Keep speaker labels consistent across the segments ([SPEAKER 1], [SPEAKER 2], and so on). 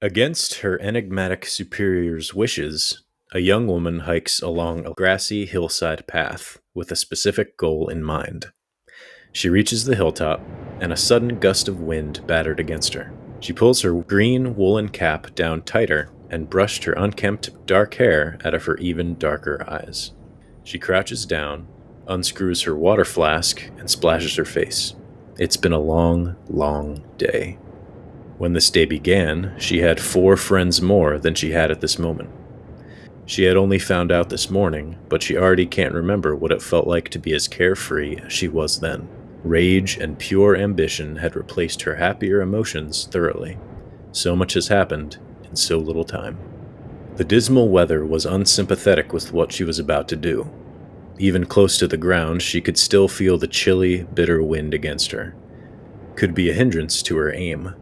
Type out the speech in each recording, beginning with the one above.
[SPEAKER 1] Against her enigmatic superior's wishes, a young woman hikes along a grassy hillside path with a specific goal in mind. She reaches the hilltop, and a sudden gust of wind battered against her. She pulls her green woolen cap down tighter and brushed her unkempt dark hair out of her even darker eyes. She crouches down, unscrews her water flask, and splashes her face. It's been a long, long day. When this day began, she had 4 friends more than she had at this moment. She had only found out this morning, but she already can't remember what it felt like to be as carefree as she was then. Rage and pure ambition had replaced her happier emotions thoroughly. So much has happened in so little time. The dismal weather was unsympathetic with what she was about to do. Even close to the ground, she could still feel the chilly, bitter wind against her. Could be a hindrance to her aim.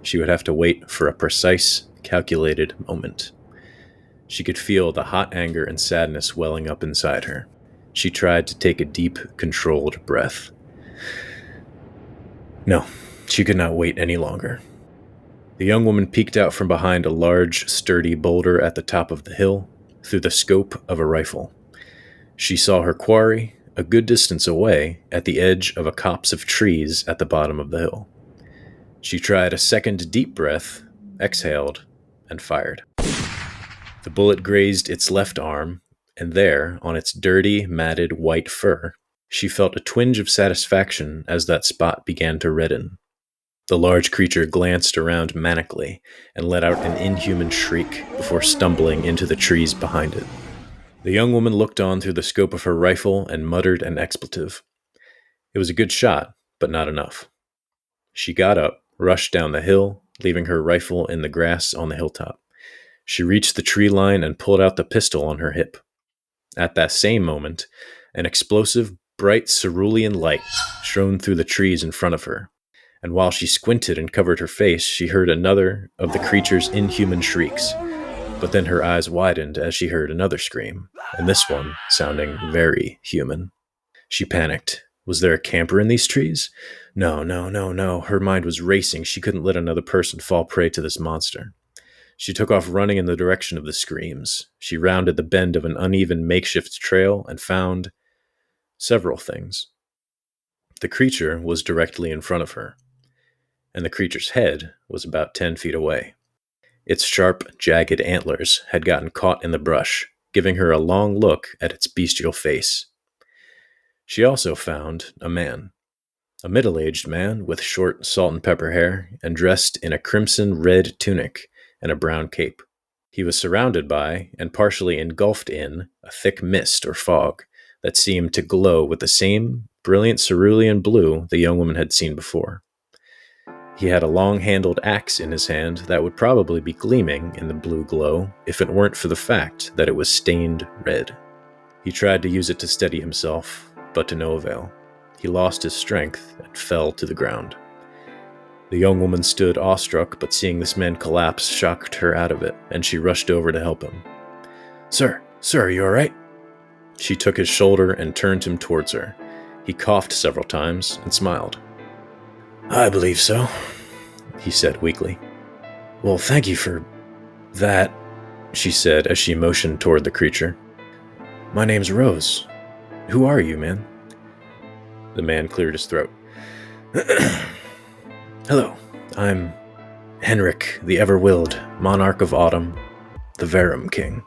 [SPEAKER 1] She would have to wait for a precise, calculated moment. She could feel the hot anger and sadness welling up inside her. She tried to take a deep, controlled breath. No, she could not wait any longer. The young woman peeked out from behind a large, sturdy boulder at the top of the hill through the scope of a rifle. She saw her quarry a good distance away at the edge of a copse of trees at the bottom of the hill. She tried a second deep breath, exhaled, and fired. The bullet grazed its left arm, and there, on its dirty, matted white fur, she felt a twinge of satisfaction as that spot began to redden. The large creature glanced around manically and let out an inhuman shriek before stumbling into the trees behind it. The young woman looked on through the scope of her rifle and muttered an expletive. It was a good shot, but not enough. She got up, rushed down the hill, leaving her rifle in the grass on the hilltop. She reached the tree line and pulled out the pistol on her hip. At that same moment, an explosive, bright cerulean light shone through the trees in front of her, and while she squinted and covered her face, she heard another of the creature's inhuman shrieks. But then her eyes widened as she heard another scream, and this one sounding very human. She panicked. Was there a camper in these trees? No. Her mind was racing. She couldn't let another person fall prey to this monster. She took off running in the direction of the screams. She rounded the bend of an uneven makeshift trail and found several things. The creature was directly in front of her, and the creature's head was about 10 feet away. Its sharp, jagged antlers had gotten caught in the brush, giving her a long look at its bestial face. She also found a man. A middle-aged man with short salt and pepper hair and dressed in a crimson-red tunic and a brown cape. He was surrounded by, and partially engulfed in, a thick mist or fog that seemed to glow with the same brilliant cerulean blue the young woman had seen before. He had a long-handled axe in his hand that would probably be gleaming in the blue glow if it weren't for the fact that it was stained red. He tried to use it to steady himself, but to no avail. He lost his strength and fell to the ground. The young woman stood awestruck, but seeing this man collapse shocked her out of it, and she rushed over to help him. Sir, are you all right? She took his shoulder and turned him towards her. He coughed several times and smiled. I believe so, he said weakly. Well, thank you for that, she said as she motioned toward the creature. My name's Rose. Who are you, man? The man cleared his throat. Hello, I'm Henrik, the Ever-Willed, Monarch of Autumn, the Verum King.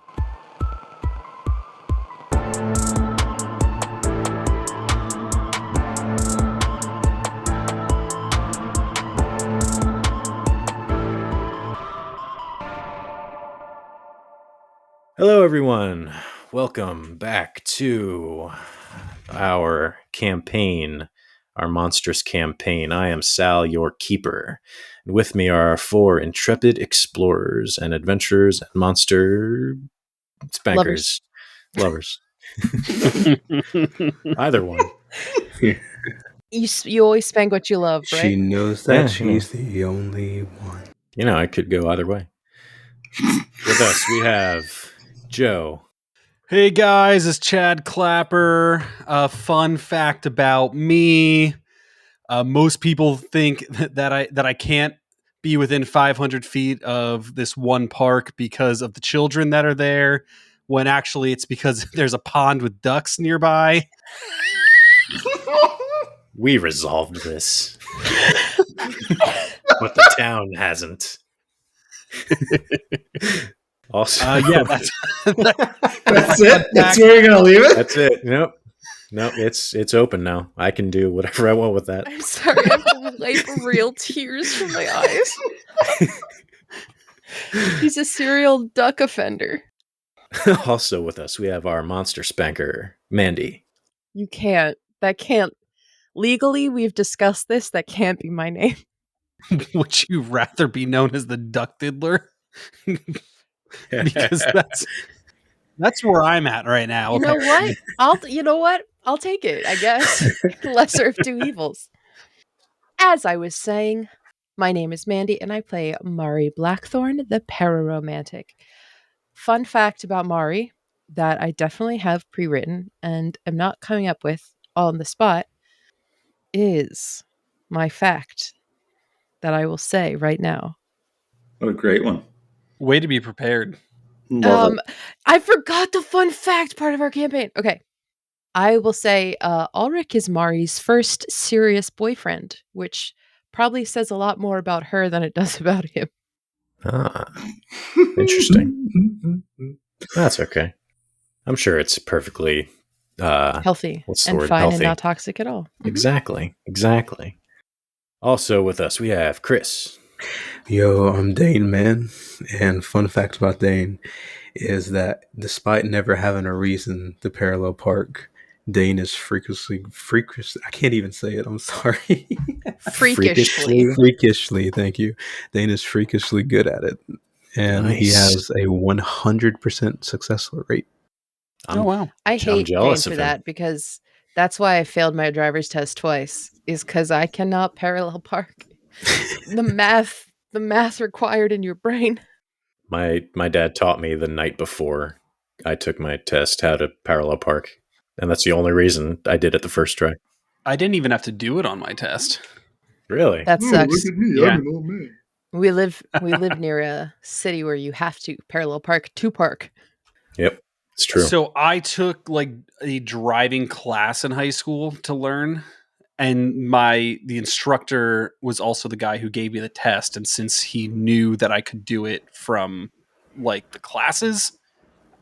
[SPEAKER 1] Hello, everyone. Welcome back to our campaign, our monstrous campaign. I am Sal, your keeper. And with me are our 4 intrepid explorers and adventurers and monster spankers. Lovers. Either one.
[SPEAKER 2] You always spank what you love, right?
[SPEAKER 3] She knows that she's the only one.
[SPEAKER 1] You know, I could go either way. With us, we have Joe.
[SPEAKER 4] Hey guys, it's Chad Clapper. A fun fact about me. Most people think that I can't be within 500 feet of this one park because of the children that are there, when actually it's because there's a pond with ducks nearby.
[SPEAKER 1] We resolved this. But the town hasn't. Also,
[SPEAKER 4] Yeah, that's
[SPEAKER 5] it. That's where you're gonna leave it.
[SPEAKER 1] That's it. Nope. It's open now. I can do whatever I want with that.
[SPEAKER 2] I'm sorry, I have to wipe real tears from my eyes. He's a serial duck offender.
[SPEAKER 1] Also with us, we have our monster spanker, Mandy.
[SPEAKER 2] You can't. That can't. Legally, we've discussed this. That can't be my name.
[SPEAKER 4] Would you rather be known as the Duck Diddler? Because that's where I'm at right now.
[SPEAKER 2] You know what? You know what? I'll take it, I guess. Lesser of two evils. As I was saying, my name is Mandy, and I play Mari Blackthorn, the pararomantic. Fun fact about Mari that I definitely have pre-written and am not coming up with all on the spot is my fact that I will say right now.
[SPEAKER 5] What a great one.
[SPEAKER 4] Way to be prepared.
[SPEAKER 5] Love it.
[SPEAKER 2] I forgot the fun fact part of our campaign. Okay. I will say Ulrich is Mari's first serious boyfriend, which probably says a lot more about her than it does about him.
[SPEAKER 1] Ah, interesting. That's okay. I'm sure it's perfectly
[SPEAKER 2] Healthy and
[SPEAKER 1] word?
[SPEAKER 2] fine
[SPEAKER 1] Healthy.
[SPEAKER 2] and not toxic at all.
[SPEAKER 1] Exactly. Also with us, we have Chris.
[SPEAKER 3] Yo, I'm Dane, man. And fun fact about Dane is that despite never having a reason to parallel park, Dane is freakishly, I can't even say it, I'm sorry. Freakishly, thank you. Dane is freakishly good at it. And he has a 100% success rate.
[SPEAKER 4] Oh, wow.
[SPEAKER 2] I hate Dane for
[SPEAKER 1] him.
[SPEAKER 2] that because that's why I failed my driver's test twice, is because I cannot parallel park. The math required in your brain.
[SPEAKER 1] My dad taught me the night before I took my test how to parallel park, and that's the only reason I did it the first try.
[SPEAKER 4] I didn't even have to do it on my test.
[SPEAKER 1] Really?
[SPEAKER 2] That sucks.
[SPEAKER 5] Look at me,
[SPEAKER 4] Yeah.
[SPEAKER 5] I'm an old man.
[SPEAKER 2] We live near a city where you have to parallel park to park.
[SPEAKER 1] Yep, it's true.
[SPEAKER 4] So I took like a driving class in high school to learn, and the instructor was also the guy who gave me the test. And since he knew that I could do it from like the classes,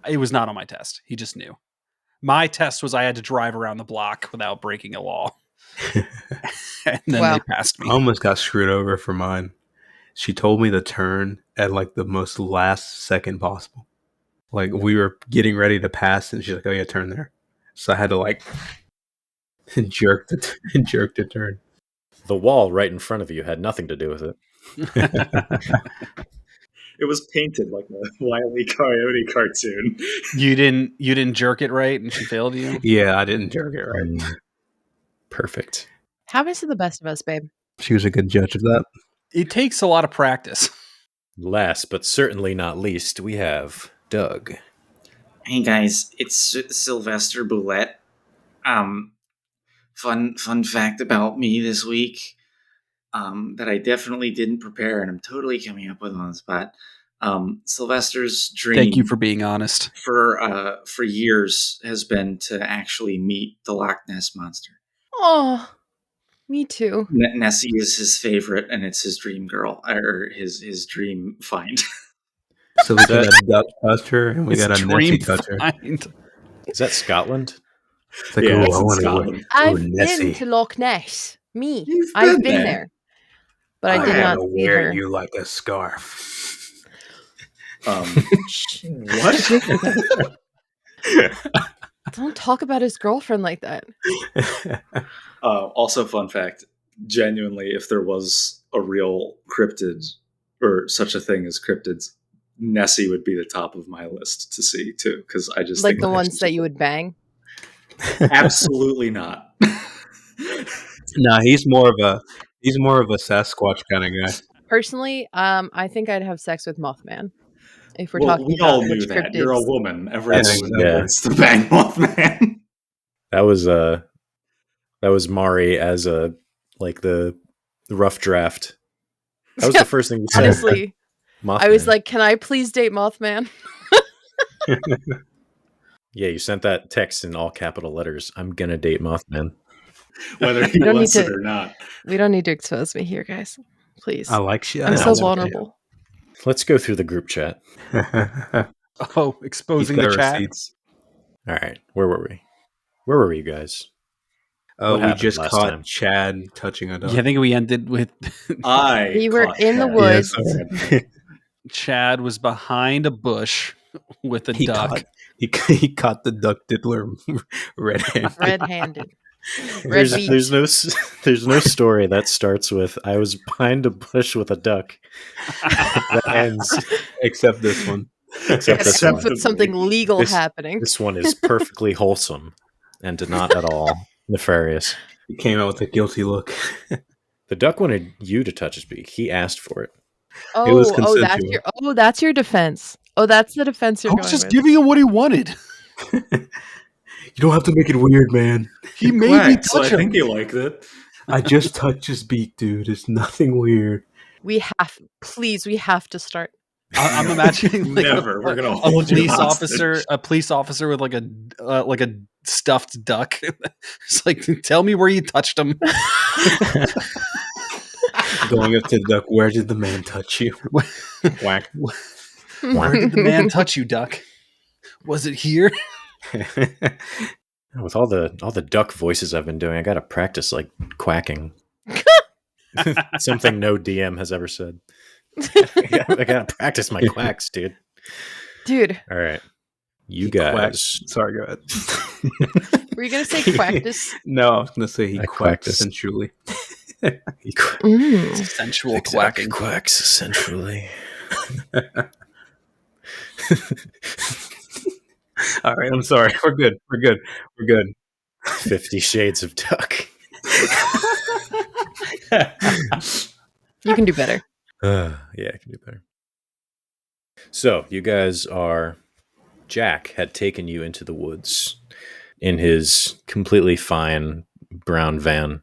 [SPEAKER 4] it was not on my test. He just knew. My test was I had to drive around the block without breaking a law. And then they passed me.
[SPEAKER 3] I almost got screwed over for mine. She told me to turn at like the most last second possible. Like we were getting ready to pass and she's like, oh yeah, turn there. So I had to like jerk the turn.
[SPEAKER 1] The wall right in front of you had nothing to do with it.
[SPEAKER 5] It was painted like a Wile E. Coyote cartoon.
[SPEAKER 4] You didn't jerk it right and she failed you?
[SPEAKER 3] Yeah, I didn't jerk it right.
[SPEAKER 1] Perfect.
[SPEAKER 2] Happens to the best of us, babe.
[SPEAKER 3] She was a good judge of that.
[SPEAKER 4] It takes a lot of practice.
[SPEAKER 1] Last but certainly not least, we have Doug.
[SPEAKER 6] Hey guys, it's Sylvester Boulette. Fun fact about me this week that I definitely didn't prepare, and I'm totally coming up with on the spot. Sylvester's dream.
[SPEAKER 4] Thank you for being honest.
[SPEAKER 6] For years has been to actually meet the Loch Ness monster.
[SPEAKER 2] Oh, me too.
[SPEAKER 6] Nessie is his favorite, and it's his dream girl or his dream find.
[SPEAKER 3] So we got a duck toucher and we got a Nessie toucher.
[SPEAKER 1] Is that Scotland?
[SPEAKER 3] It's like,
[SPEAKER 5] Yeah,
[SPEAKER 3] oh,
[SPEAKER 5] it's
[SPEAKER 3] I
[SPEAKER 5] in
[SPEAKER 3] want
[SPEAKER 5] Scotland.
[SPEAKER 3] to
[SPEAKER 2] I've
[SPEAKER 3] Nessie.
[SPEAKER 2] been to Loch Ness. Me.
[SPEAKER 6] You've
[SPEAKER 2] I've
[SPEAKER 6] been
[SPEAKER 2] been there. But I did not see
[SPEAKER 3] wear
[SPEAKER 2] her.
[SPEAKER 3] you like a scarf.
[SPEAKER 2] Shh.
[SPEAKER 5] What?
[SPEAKER 2] Don't talk about his girlfriend like that.
[SPEAKER 5] Also, fun fact, genuinely, if there was a real cryptid or such a thing as cryptids, Nessie would be the top of my list to see too, because I just
[SPEAKER 2] Like
[SPEAKER 5] think
[SPEAKER 2] the ones that you would bang.
[SPEAKER 5] absolutely not.
[SPEAKER 3] No, he's more of a Sasquatch kind of guy.
[SPEAKER 2] Personally, I think I'd have sex with Mothman. If we're
[SPEAKER 5] Well,
[SPEAKER 2] talking
[SPEAKER 5] we
[SPEAKER 2] about
[SPEAKER 5] all knew
[SPEAKER 2] which
[SPEAKER 5] that.
[SPEAKER 2] cryptids.
[SPEAKER 5] You're a woman. Everyone
[SPEAKER 1] Yeah.
[SPEAKER 5] wants to bang Mothman.
[SPEAKER 1] That was Mari as the rough draft. That was the first thing you said.
[SPEAKER 2] Honestly,
[SPEAKER 1] Mothman.
[SPEAKER 2] I was like, can I please date Mothman?
[SPEAKER 1] Yeah, you sent that text in all capital letters. I'm gonna date Mothman.
[SPEAKER 5] Whether he
[SPEAKER 2] don't
[SPEAKER 5] wants
[SPEAKER 2] need
[SPEAKER 5] it
[SPEAKER 2] to-
[SPEAKER 5] or not.
[SPEAKER 2] We don't need to expose me here, guys. Please.
[SPEAKER 3] I like shit.
[SPEAKER 2] I'm
[SPEAKER 1] I
[SPEAKER 2] so
[SPEAKER 1] know, it's okay.
[SPEAKER 2] vulnerable.
[SPEAKER 1] Let's go through the group chat.
[SPEAKER 4] Oh, exposing the chat.
[SPEAKER 3] Receipts.
[SPEAKER 1] All right, where were we? Where were you guys? What
[SPEAKER 3] We
[SPEAKER 1] happened
[SPEAKER 3] just
[SPEAKER 1] last
[SPEAKER 3] caught
[SPEAKER 1] time?
[SPEAKER 3] Chad touching a dog.
[SPEAKER 4] Yeah, I think we ended with
[SPEAKER 2] We were
[SPEAKER 5] caught
[SPEAKER 2] in the
[SPEAKER 5] Chad.
[SPEAKER 2] woods.
[SPEAKER 3] Yes.
[SPEAKER 4] Chad was behind a bush with a
[SPEAKER 3] he
[SPEAKER 4] duck.
[SPEAKER 3] he caught the duck diddler red-handed.
[SPEAKER 2] Red-handed. Red beak.
[SPEAKER 1] There's no story that starts with I was behind a bush with a duck. That ends
[SPEAKER 3] Except this one.
[SPEAKER 1] except this
[SPEAKER 2] Except
[SPEAKER 1] one.
[SPEAKER 2] with something legal
[SPEAKER 1] This-
[SPEAKER 2] happening.
[SPEAKER 1] This one is perfectly wholesome and not at all nefarious.
[SPEAKER 3] He came out with a guilty look.
[SPEAKER 1] The duck wanted you to touch his beak. He asked for it.
[SPEAKER 3] It was
[SPEAKER 2] That's your defense. Oh, that's the defense you're
[SPEAKER 4] I
[SPEAKER 2] going
[SPEAKER 4] was just
[SPEAKER 2] with.
[SPEAKER 4] giving him what he wanted.
[SPEAKER 3] You don't have to make it weird, man.
[SPEAKER 4] He made me
[SPEAKER 5] Quack, so
[SPEAKER 4] touch
[SPEAKER 5] I
[SPEAKER 4] him.
[SPEAKER 5] think he liked it.
[SPEAKER 3] I just touched his beak, dude. It's nothing weird.
[SPEAKER 2] We have to start.
[SPEAKER 4] I'm imagining like
[SPEAKER 5] Never. We're gonna
[SPEAKER 4] a
[SPEAKER 5] hold you
[SPEAKER 4] police
[SPEAKER 5] hostage.
[SPEAKER 4] officer with like a stuffed duck. It's like, tell me where you touched him.
[SPEAKER 3] Going up to the duck, where did the man touch you? Whack.
[SPEAKER 4] Where did the man touch you, duck? Was it here?
[SPEAKER 1] With all the duck voices I've been doing, I gotta practice like quacking. Something no DM has ever said. I gotta practice my quacks, dude.
[SPEAKER 2] Dude,
[SPEAKER 1] All right, you
[SPEAKER 3] He
[SPEAKER 1] guys.
[SPEAKER 3] quacked. Sorry, go ahead.
[SPEAKER 2] were you going to say practice?
[SPEAKER 3] No, I was going to say he
[SPEAKER 1] I
[SPEAKER 3] quacked
[SPEAKER 1] quacked this.
[SPEAKER 3] sensually.
[SPEAKER 1] He
[SPEAKER 4] Sensual
[SPEAKER 1] quacking.
[SPEAKER 4] quacking.
[SPEAKER 1] Quacks sensually.
[SPEAKER 3] All right, I'm sorry. We're good.
[SPEAKER 1] 50 Shades of Duck.
[SPEAKER 2] You can do better.
[SPEAKER 1] Yeah, I can do better. So, you guys are... Jack had taken you into the woods in his completely fine brown van.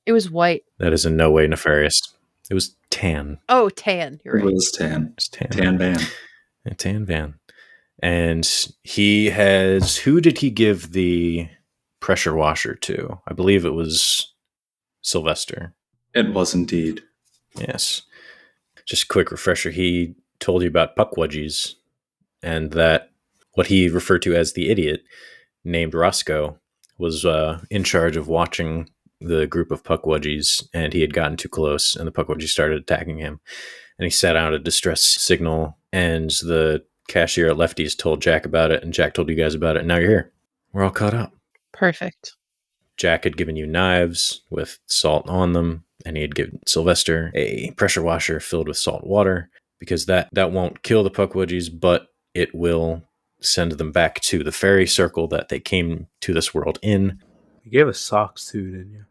[SPEAKER 2] It was white.
[SPEAKER 1] That is in no way nefarious. It was tan.
[SPEAKER 2] Oh, tan. You're
[SPEAKER 5] It
[SPEAKER 2] right.
[SPEAKER 5] was tan.
[SPEAKER 1] It was tan.
[SPEAKER 5] Tan van.
[SPEAKER 1] A tan van. And he has... Who did he give the pressure washer to? I believe it was Sylvester.
[SPEAKER 5] It was indeed.
[SPEAKER 1] Yes. Just a quick refresher. He told you about pukwidgies, and that what he referred to as the idiot, named Roscoe, was in charge of watching the group of pukwidgies, and he had gotten too close, and the pukwidgies started attacking him. And he set out a distress signal, and the cashier at Lefty's told Jack about it, and Jack told you guys about it, and now you're here. We're all caught up.
[SPEAKER 2] Perfect.
[SPEAKER 1] Jack had given you knives with salt on them, and he had given Sylvester a pressure washer filled with salt water, because that won't kill the pukwidgies, but it will send them back to the fairy circle that they came to this world in.
[SPEAKER 3] You gave us socks too, didn't you?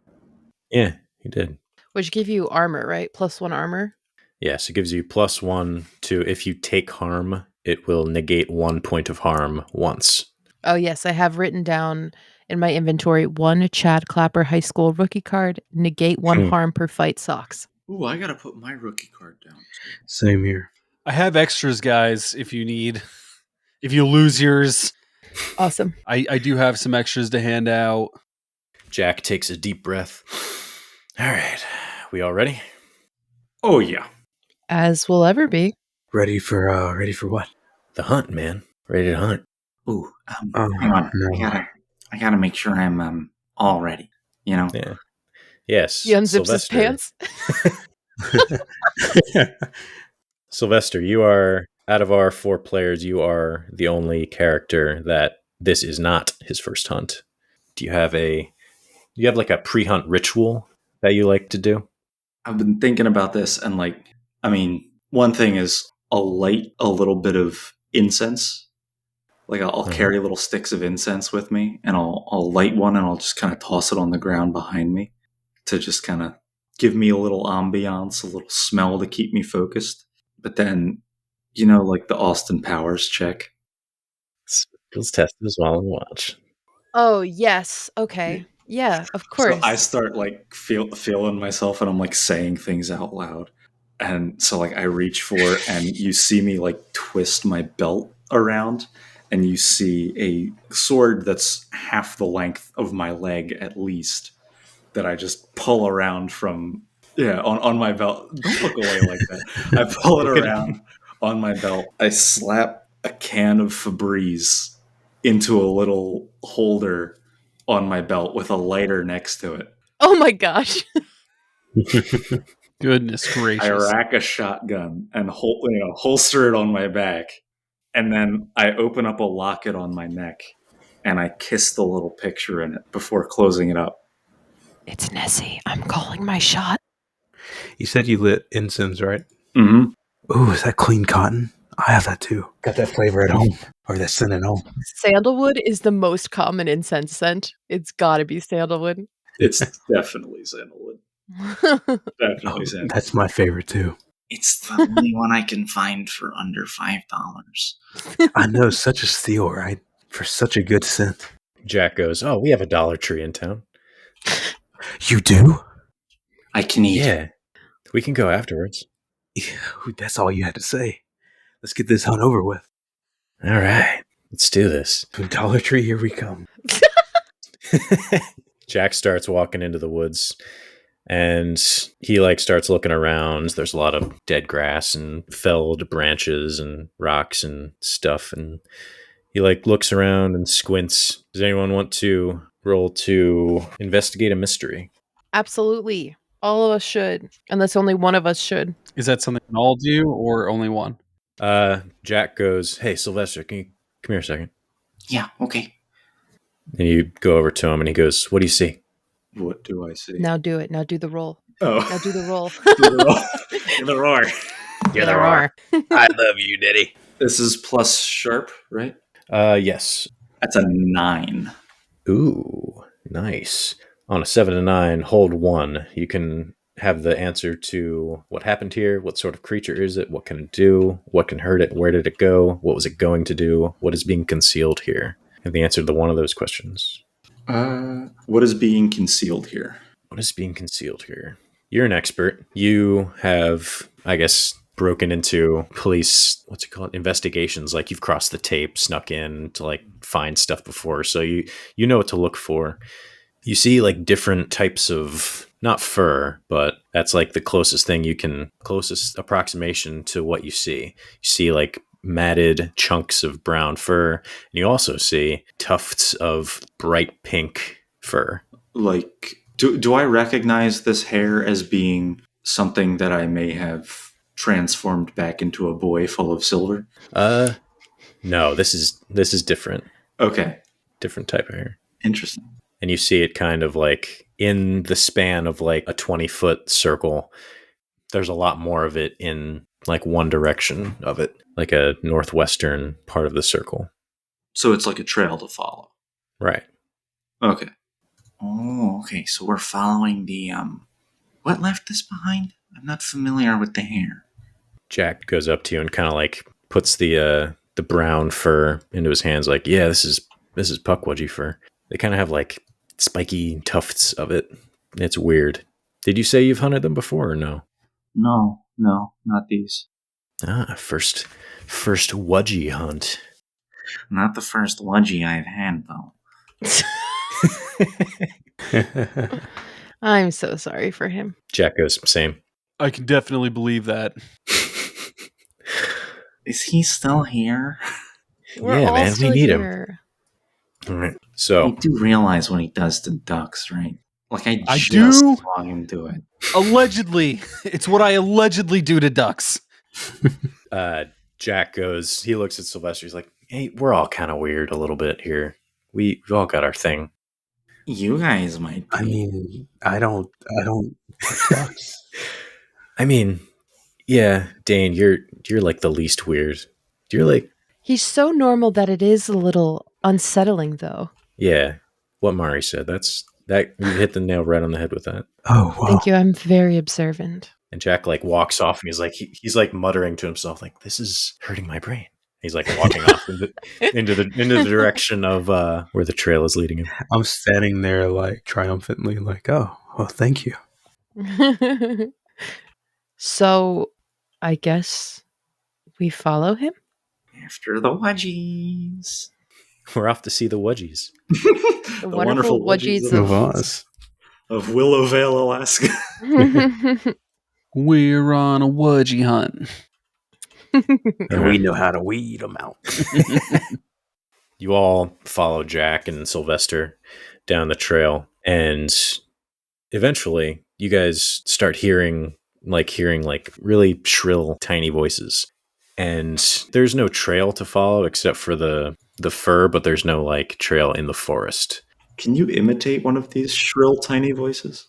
[SPEAKER 1] Yeah, he did.
[SPEAKER 2] Which give you armor, right? +1 armor.
[SPEAKER 1] Yes, it gives you +1 to, if you take harm, it will negate 1 point of harm once.
[SPEAKER 2] Oh, yes. I have written down in my inventory 1 Chad Clapper High School rookie card, negate 1 harm per fight socks.
[SPEAKER 5] Ooh, I gotta put my rookie card down.
[SPEAKER 3] Same here.
[SPEAKER 4] I have extras, guys, if you need. If you lose yours,
[SPEAKER 2] Awesome.
[SPEAKER 4] I do have some extras to hand out.
[SPEAKER 1] Jack takes a deep breath. All right, we all ready?
[SPEAKER 5] Oh yeah.
[SPEAKER 2] As will ever be.
[SPEAKER 3] Ready for what?
[SPEAKER 1] The hunt, man. Ready to hunt.
[SPEAKER 6] Ooh,
[SPEAKER 3] Oh,
[SPEAKER 6] hang on.
[SPEAKER 3] no.
[SPEAKER 6] I gotta make sure I'm all ready. You know.
[SPEAKER 1] Yeah. Yes.
[SPEAKER 2] He unzips his pants.
[SPEAKER 1] Sylvester, you are, out of our 4 players, you are the only character that this is not his first hunt. Do you have like a pre-hunt ritual that you like to do?
[SPEAKER 5] I've been thinking about this, and one thing is I'll light a little bit of incense. Like I'll carry little sticks of incense with me, and I'll light one, and I'll just kind of toss it on the ground behind me to just kind of give me a little ambiance, a little smell to keep me focused. But then, like the Austin Powers check.
[SPEAKER 1] Let's test this while we watch.
[SPEAKER 2] Oh, yes. Okay. Yeah, of course.
[SPEAKER 5] So I start feeling myself, and I'm saying things out loud. And so like I reach for it, and you see me like twist my belt around, and you see a sword that's half the length of my leg at least that I just pull around from on my belt. Don't look away like that. I pull it around on my belt. I slap a can of Febreze into a little holder on my belt with a lighter next to it.
[SPEAKER 2] Oh my gosh.
[SPEAKER 4] Goodness gracious.
[SPEAKER 5] I rack a shotgun and holster it on my back, and then I open up a locket on my neck, and I kiss the little picture in it before closing it up.
[SPEAKER 2] It's Nessie. I'm calling my shot.
[SPEAKER 3] You said you lit incense, right?
[SPEAKER 5] Mm-hmm.
[SPEAKER 3] Ooh, is that clean cotton? I have that too. Got that flavor at home, or that scent at home.
[SPEAKER 2] Sandalwood is the most common incense scent. It's gotta be sandalwood.
[SPEAKER 5] It's definitely sandalwood. Definitely sandalwood.
[SPEAKER 3] That's my favorite too.
[SPEAKER 6] It's the only one I can find for under $5.
[SPEAKER 3] I know, such a steal, right? For such a good scent.
[SPEAKER 1] Jack goes, "Oh, we have a Dollar Tree in town."
[SPEAKER 3] You do?
[SPEAKER 6] I can eat.
[SPEAKER 1] Yeah, we can go afterwards.
[SPEAKER 3] That's all you had to say. Let's get this hunt over with.
[SPEAKER 1] All right, let's do this.
[SPEAKER 3] To Dollar Tree, here we come.
[SPEAKER 1] Jack starts walking into the woods, and he like starts looking around. There's a lot of dead grass and felled branches and rocks and stuff, and he like looks around and squints. Does anyone want to roll to investigate a mystery?
[SPEAKER 2] Absolutely. All of us should, unless only one of us should.
[SPEAKER 4] Is that something we all do or only one?
[SPEAKER 1] Jack goes, "Hey, Sylvester, can you come here a second?"
[SPEAKER 6] Yeah, okay.
[SPEAKER 1] And you go over to him, and he goes, "What do you see?"
[SPEAKER 5] What do I see?
[SPEAKER 2] Now do it. Now do the roll.
[SPEAKER 5] Oh.
[SPEAKER 2] Now do the roll.
[SPEAKER 5] Do the roll. Do the roar.
[SPEAKER 1] Yeah, there are. I love you, Diddy.
[SPEAKER 5] This is plus sharp, right?
[SPEAKER 1] Yes.
[SPEAKER 5] That's a 9.
[SPEAKER 1] Ooh, nice. On a 7 to 9, hold 1. You can have the answer to what happened here, what sort of creature is it, what can it do, what can hurt it, where did it go, what was it going to do, what is being concealed here. Have the answer to one of those questions.
[SPEAKER 5] What is being concealed here?
[SPEAKER 1] What is being concealed here? You're an expert. You have, I guess, broken into police, investigations. Like you've crossed the tape, snuck in to like find stuff before. So you know what to look for. You see like different types of, not fur, but that's like the closest approximation to what you see. You see like matted chunks of brown fur. And you also see tufts of bright pink fur.
[SPEAKER 5] Like, do I recognize this hair as being something that I may have transformed back into a boy full of silver?
[SPEAKER 1] No, this is different.
[SPEAKER 5] Okay.
[SPEAKER 1] Different type of hair.
[SPEAKER 5] Interesting.
[SPEAKER 1] And you see it kind of like in the span of like a 20-foot circle. There's a lot more of it in like one direction of it, like a northwestern part of the circle.
[SPEAKER 5] So it's like a trail to follow.
[SPEAKER 1] Right.
[SPEAKER 5] Okay.
[SPEAKER 6] Oh, okay. So we're following the, what left this behind? I'm not familiar with the hair.
[SPEAKER 1] Jack goes up to you and kind of like puts the brown fur into his hands. Like, yeah, this is pukwudgie fur. They kind of have like spiky tufts of it. It's weird. Did you say you've hunted them before or no?
[SPEAKER 5] No, not these.
[SPEAKER 1] First wudgie hunt.
[SPEAKER 6] Not the first wedgie I've had, though.
[SPEAKER 2] I'm so sorry for him.
[SPEAKER 1] Jack goes, same.
[SPEAKER 4] I can definitely believe that.
[SPEAKER 6] Is he still here?
[SPEAKER 2] We're
[SPEAKER 1] Yeah,
[SPEAKER 2] all
[SPEAKER 1] man, we
[SPEAKER 2] still
[SPEAKER 1] need him.
[SPEAKER 2] here.
[SPEAKER 1] All right. So
[SPEAKER 6] You do realize what he does to ducks, right? Like, I
[SPEAKER 4] I
[SPEAKER 6] just
[SPEAKER 4] do.
[SPEAKER 6] saw him do it.
[SPEAKER 4] Allegedly. It's what I allegedly do to ducks.
[SPEAKER 1] Jack goes, he looks at Sylvester. He's like, hey, we're all kind of weird a little bit here. We've all got our thing.
[SPEAKER 6] You guys might be.
[SPEAKER 3] I mean, I don't.
[SPEAKER 1] I mean, yeah, Dane, you're like the least weird. You're like,
[SPEAKER 2] He's so normal that it is a little unsettling, though.
[SPEAKER 1] yeah, what Mari said. That you hit the nail right on the head with that.
[SPEAKER 3] Oh, wow.
[SPEAKER 2] Thank you. I'm very observant.
[SPEAKER 1] And Jack like walks off, and he's like muttering to himself, like, this is hurting my brain. He's like walking off into the direction of where the trail is leading him.
[SPEAKER 3] I'm standing there like triumphantly, like, oh, well, thank you.
[SPEAKER 2] So I guess we follow him?
[SPEAKER 5] After the Wudgies.
[SPEAKER 1] We're off to see the Wudgies.
[SPEAKER 5] The
[SPEAKER 2] wonderful
[SPEAKER 5] wonderful Wudgies
[SPEAKER 2] Wudgies
[SPEAKER 3] Of
[SPEAKER 2] of-
[SPEAKER 3] us.
[SPEAKER 5] of Willowvale, Alaska.
[SPEAKER 4] We're on a Wudgie hunt.
[SPEAKER 3] And we know how to weed them out.
[SPEAKER 1] You all follow Jack and Sylvester down the trail, and eventually you guys start hearing really shrill, tiny voices. And there's no trail to follow except for the fur, but there's no like trail in the forest.
[SPEAKER 5] Can you imitate one of these shrill, tiny voices?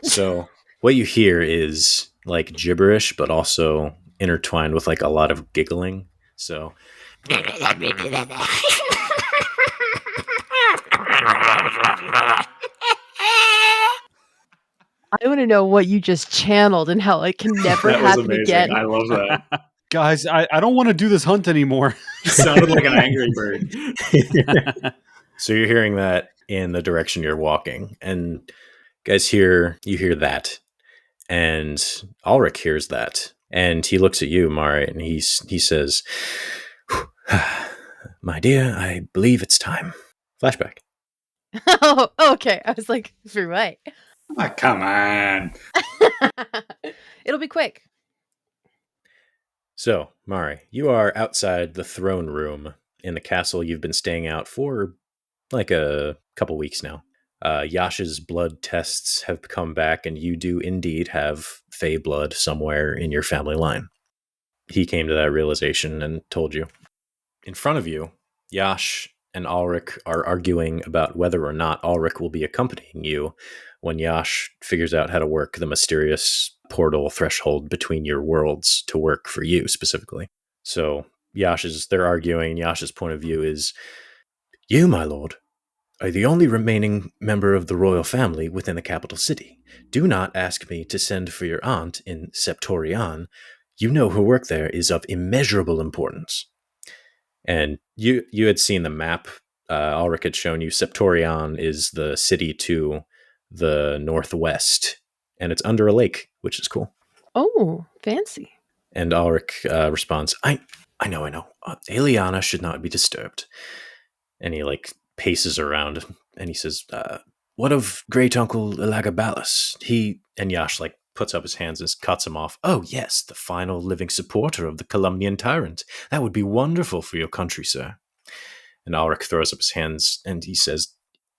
[SPEAKER 1] So what you hear is like gibberish, but also intertwined with like a lot of giggling. So
[SPEAKER 2] I want to know what you just channeled and how it can never
[SPEAKER 5] That was
[SPEAKER 2] happen
[SPEAKER 5] amazing.
[SPEAKER 2] again.
[SPEAKER 5] I love that.
[SPEAKER 4] Guys, I don't want to do this hunt anymore.
[SPEAKER 5] It sounded like an angry bird.
[SPEAKER 1] So you're hearing that in the direction you're walking, and guys you hear that, and Ulrich hears that, and he looks at you, Mari, and he says, "My dear, I believe it's time." Flashback.
[SPEAKER 2] Oh, okay. I was like, for what?
[SPEAKER 5] Oh, come on.
[SPEAKER 2] It'll be quick.
[SPEAKER 1] So, Mari, you are outside the throne room in the castle you've been staying out for like a couple weeks now. Yash's blood tests have come back, and you do indeed have Fey blood somewhere in your family line. He came to that realization and told you. In front of you, Yash and Ulrich are arguing about whether or not Ulrich will be accompanying you when Yash figures out how to work the mysterious portal threshold between your worlds to work for you specifically. So they're arguing. Yash's point of view is, you, my lord, are the only remaining member of the royal family within the capital city. Do not ask me to send for your aunt in Septorian. You know her work there is of immeasurable importance. And you had seen the map. Ulrich had shown you Septorian is the city to the northwest, and it's under a lake, which is cool.
[SPEAKER 2] Oh, fancy.
[SPEAKER 1] And Ulrich responds, I know. Eliana should not be disturbed. And he like paces around, and he says, what of great uncle Elagabalus? And Yash like puts up his hands and cuts him off. Oh yes, the final living supporter of the Columnian tyrant. That would be wonderful for your country, sir. And Ulrich throws up his hands and he says,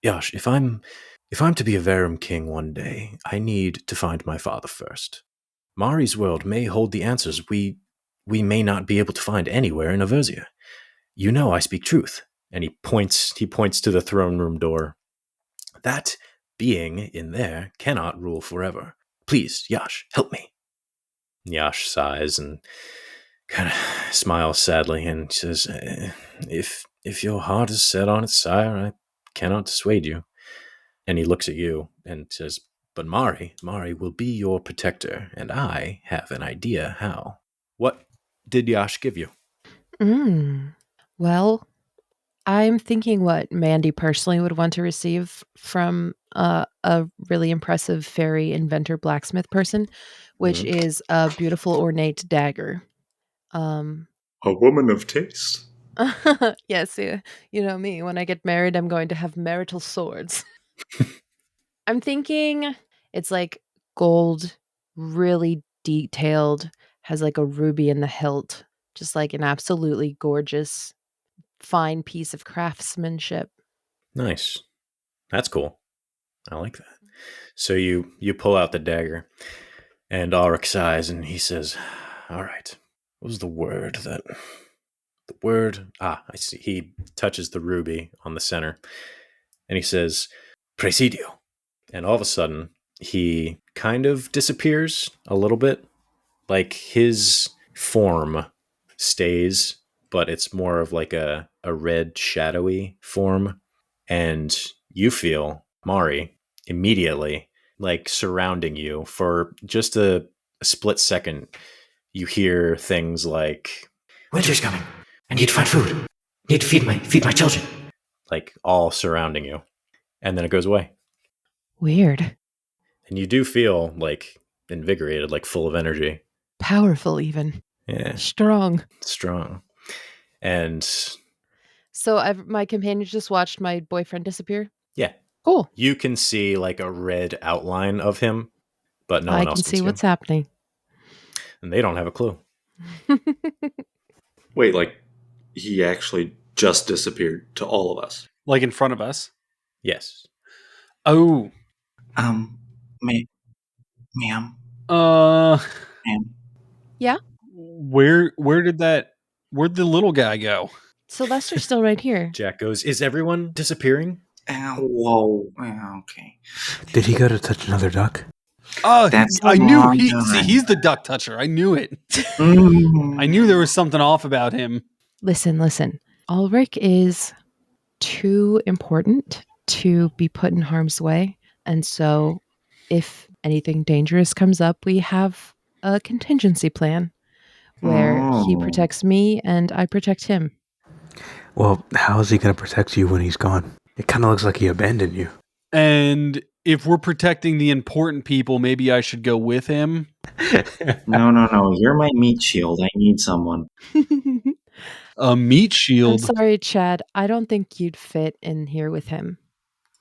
[SPEAKER 1] Yash, if I'm to be a Verum king one day, I need to find my father first. Mari's world may hold the answers we may not be able to find anywhere in Aversia. You know I speak truth. And he points to the throne room door. That being in there cannot rule forever. Please, Yash, help me. Yash sighs and kind of smiles sadly and says, if your heart is set on it, sire, I cannot dissuade you. And he looks at you and says, but Mari will be your protector, and I have an idea how. What did Yash give you?
[SPEAKER 2] Well, I'm thinking what Mandy personally would want to receive from a really impressive fairy inventor blacksmith person, which is a beautiful ornate dagger.
[SPEAKER 5] A woman of taste.
[SPEAKER 2] Yes, you know me. When I get married, I'm going to have marital swords. I'm thinking it's like gold, really detailed, has like a ruby in the hilt, just like an absolutely gorgeous, fine piece of craftsmanship.
[SPEAKER 1] Nice. That's cool. I like that. So you pull out the dagger, and Ulrich sighs, and he says, all right, what was the word? I see. He touches the ruby on the center, and he says, Presidio. And all of a sudden, he kind of disappears a little bit. Like his form stays, but it's more of like a red, shadowy form. And you feel Mari immediately like surrounding you for just a split second. You hear things like,
[SPEAKER 7] winter's coming. I need to find food. Need to feed my children.
[SPEAKER 1] Like all surrounding you. And then it goes away.
[SPEAKER 2] Weird.
[SPEAKER 1] And you do feel like invigorated, like full of energy.
[SPEAKER 2] Powerful, even.
[SPEAKER 1] Yeah,
[SPEAKER 2] Strong.
[SPEAKER 1] strong. And
[SPEAKER 2] So my companion just watched my boyfriend disappear?
[SPEAKER 1] yeah,
[SPEAKER 2] Cool.
[SPEAKER 1] you can see like a red outline of him, but no one
[SPEAKER 2] I
[SPEAKER 1] else
[SPEAKER 2] can see
[SPEAKER 1] him.
[SPEAKER 2] what's happening.
[SPEAKER 1] And they don't have a clue.
[SPEAKER 5] Wait, like he actually just disappeared to all of us.
[SPEAKER 4] Like in front of us.
[SPEAKER 1] Yes.
[SPEAKER 4] Oh.
[SPEAKER 6] Ma'am.
[SPEAKER 4] Uh.
[SPEAKER 6] Ma'am.
[SPEAKER 2] Yeah?
[SPEAKER 4] Where'd the little guy go?
[SPEAKER 2] Sylvester's still right here.
[SPEAKER 1] Jack goes, "Is everyone disappearing?"
[SPEAKER 6] Whoa. Okay.
[SPEAKER 3] Did he go to touch another duck?
[SPEAKER 4] Oh,
[SPEAKER 6] That's
[SPEAKER 4] I
[SPEAKER 6] a
[SPEAKER 4] knew
[SPEAKER 6] long time.
[SPEAKER 4] he's the duck toucher. I knew it.
[SPEAKER 6] Mm.
[SPEAKER 4] I knew there was something off about him.
[SPEAKER 2] Listen. Ulrich is too important to be put in harm's way. And so if anything dangerous comes up, we have a contingency plan where he
[SPEAKER 6] Oh.
[SPEAKER 2] protects me and I protect him.
[SPEAKER 3] Well, how is he going to protect you when he's gone? It kind of looks like he abandoned you.
[SPEAKER 4] And if we're protecting the important people, maybe I should go with him.
[SPEAKER 6] No. You're my meat shield. I need someone.
[SPEAKER 4] A meat
[SPEAKER 2] I'm
[SPEAKER 4] shield.
[SPEAKER 2] sorry, Chad. I don't think you'd fit in here with him.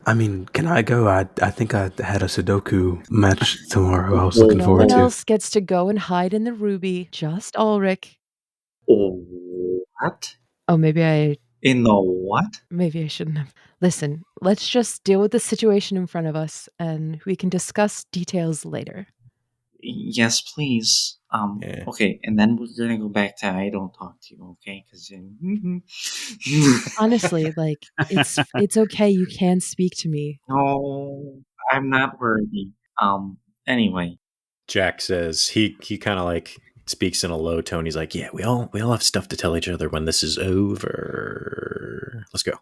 [SPEAKER 3] I mean, can I go? I think I had a Sudoku match tomorrow. I was looking
[SPEAKER 2] No
[SPEAKER 3] forward
[SPEAKER 2] one
[SPEAKER 3] to.
[SPEAKER 2] else gets to go and hide in the ruby. Just Ulrich.
[SPEAKER 6] What?
[SPEAKER 2] Oh, maybe I
[SPEAKER 6] In the what?
[SPEAKER 2] shouldn't have. Listen, let's just deal with the situation in front of us and we can discuss details later.
[SPEAKER 6] Yes, please.
[SPEAKER 1] Yeah.
[SPEAKER 6] Okay, and then we're gonna go back to I don't talk to you, okay? Because
[SPEAKER 2] Honestly, like it's okay. You can speak to me.
[SPEAKER 6] no, I'm not worthy. Anyway,
[SPEAKER 1] Jack says he kind of like speaks in a low tone. He's like, "Yeah, we all have stuff to tell each other when this is over. Let's go."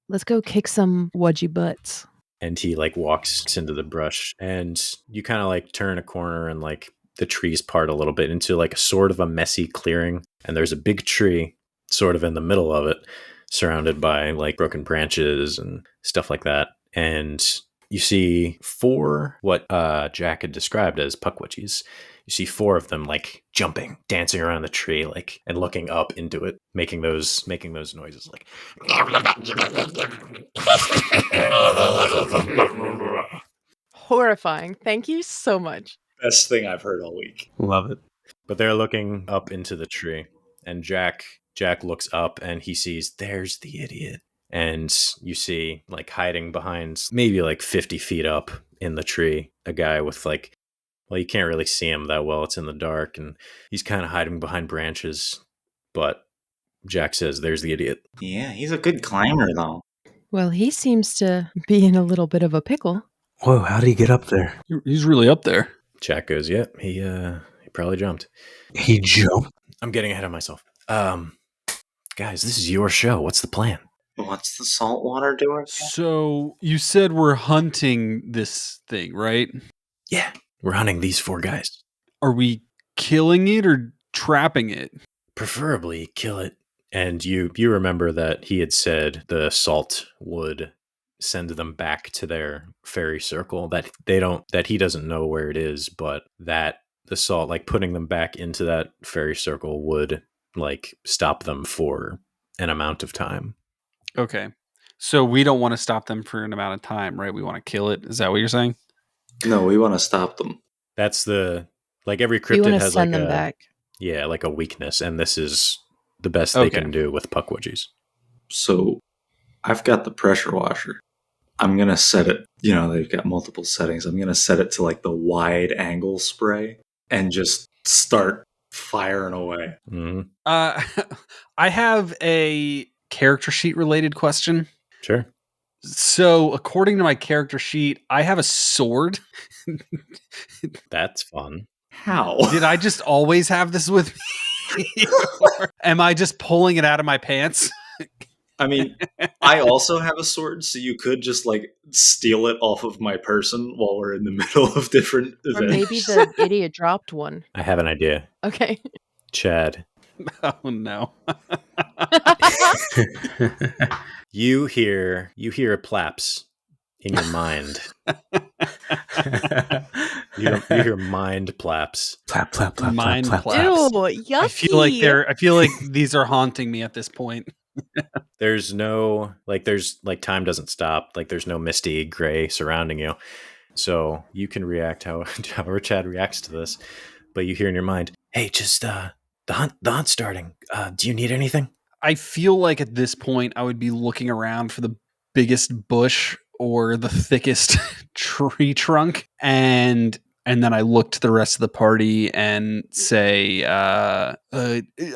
[SPEAKER 2] Let's go kick some wudgy butts.
[SPEAKER 1] And he like walks into the brush, and you kind of like turn a corner, and like the trees part a little bit into like a sort of a messy clearing, and there's a big tree sort of in the middle of it, surrounded by like broken branches and stuff like that. And you see 4 what Jack had described as pukwidgies. You see 4 of them like jumping, dancing around the tree, like and looking up into it, making those noises like.
[SPEAKER 2] Horrifying. Thank you so much.
[SPEAKER 5] Best thing I've heard all week.
[SPEAKER 3] Love it.
[SPEAKER 1] But they're looking up into the tree, and Jack looks up and he sees there's the idiot. And you see like hiding behind maybe like 50 feet up in the tree, a guy with like, well, you can't really see him that well. It's in the dark and he's kind of hiding behind branches. But Jack says there's the idiot.
[SPEAKER 6] yeah, he's a good climber though.
[SPEAKER 2] Well, he seems to be in a little bit of a pickle.
[SPEAKER 3] Whoa, how did he get up there?
[SPEAKER 4] He's really up there.
[SPEAKER 1] Jack goes, "Yep, he probably jumped."
[SPEAKER 3] He jumped.
[SPEAKER 1] I'm getting ahead of myself. Guys, this is your show. What's the plan?
[SPEAKER 6] What's the saltwater doing?
[SPEAKER 4] So you said we're hunting this thing, right?
[SPEAKER 1] Yeah, we're hunting these 4 guys.
[SPEAKER 4] Are we killing it or trapping it?
[SPEAKER 1] Preferably kill it. And you remember that he had said the salt would send them back to their fairy circle, that he doesn't know where it is, but that the salt, like putting them back into that fairy circle, would like stop them for an amount of time.
[SPEAKER 4] Okay. So we don't want to stop them for an amount of time, right? We want to kill it. Is that what you're saying?
[SPEAKER 5] No, we want to stop them.
[SPEAKER 1] That's the, like every
[SPEAKER 2] You
[SPEAKER 1] cryptid
[SPEAKER 2] want to
[SPEAKER 1] has
[SPEAKER 2] send
[SPEAKER 1] like
[SPEAKER 2] them back.
[SPEAKER 1] Yeah, like a weakness, and this is the best they can do with pukwidgies.
[SPEAKER 5] So I've got the pressure washer. I'm going to set it, they've got multiple settings. I'm going to set it to like the wide angle spray and just start firing away.
[SPEAKER 1] Mm-hmm.
[SPEAKER 4] I have a character sheet related question.
[SPEAKER 1] Sure.
[SPEAKER 4] So according to my character sheet, I have a sword.
[SPEAKER 1] That's fun.
[SPEAKER 5] How?
[SPEAKER 4] Did I just always have this with me? Or am I just pulling it out of my pants?
[SPEAKER 5] I mean, I also have a sword, so you could just like steal it off of my person while we're in the middle of different events.
[SPEAKER 2] Or maybe the idiot dropped one.
[SPEAKER 1] I have an idea.
[SPEAKER 2] Okay.
[SPEAKER 1] Chad,
[SPEAKER 4] Oh no.
[SPEAKER 1] you hear a plaps in your mind, You hear mind plaps.
[SPEAKER 3] Plap, plap, plap,
[SPEAKER 4] Mind
[SPEAKER 3] plap, plap,
[SPEAKER 2] Ew,
[SPEAKER 3] plaps.
[SPEAKER 2] yucky.
[SPEAKER 4] I feel like these are haunting me at this point.
[SPEAKER 1] There's time doesn't stop. Like there's no misty gray surrounding you. So you can react however Chad reacts to this. But you hear in your mind, hey, just the hunt's starting. Do you need anything?
[SPEAKER 4] I feel like at this point I would be looking around for the biggest bush or the thickest tree trunk, and then I look to the rest of the party and say, I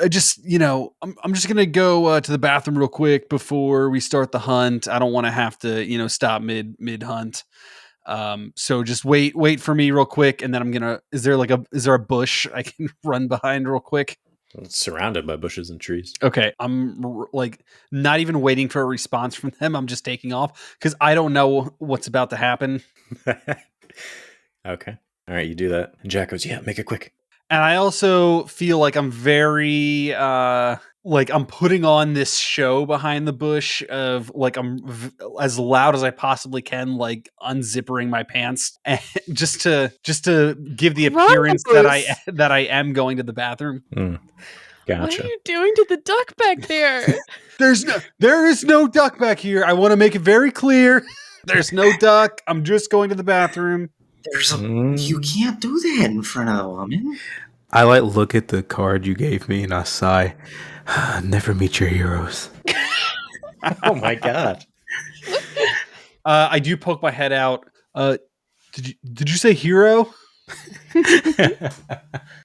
[SPEAKER 4] just, I'm just gonna go to the bathroom real quick before we start the hunt. I don't want to have to, stop mid hunt. So just wait for me real quick, and then I'm gonna. Is there a bush I can run behind real quick?
[SPEAKER 1] It's surrounded by bushes and trees.
[SPEAKER 4] Okay, I'm like not even waiting for a response from them. I'm just taking off because I don't know what's about to happen.
[SPEAKER 1] Okay. All right, you do that. And Jack goes, yeah, make it quick.
[SPEAKER 4] And I also feel like I'm very like I'm putting on this show behind the bush of like I'm as loud as I possibly can, like unzippering my pants, and just to give the appearance that I am going to the bathroom.
[SPEAKER 1] Gotcha.
[SPEAKER 2] What are you doing to the duck back there?
[SPEAKER 4] There is no duck back here. I want to make it very clear. There's no duck. I'm just going to the bathroom.
[SPEAKER 5] You can't do that in front of a woman.
[SPEAKER 3] I look at the card you gave me and I sigh. Never meet your heroes.
[SPEAKER 1] Oh my god.
[SPEAKER 4] I do poke my head out. Did you say hero?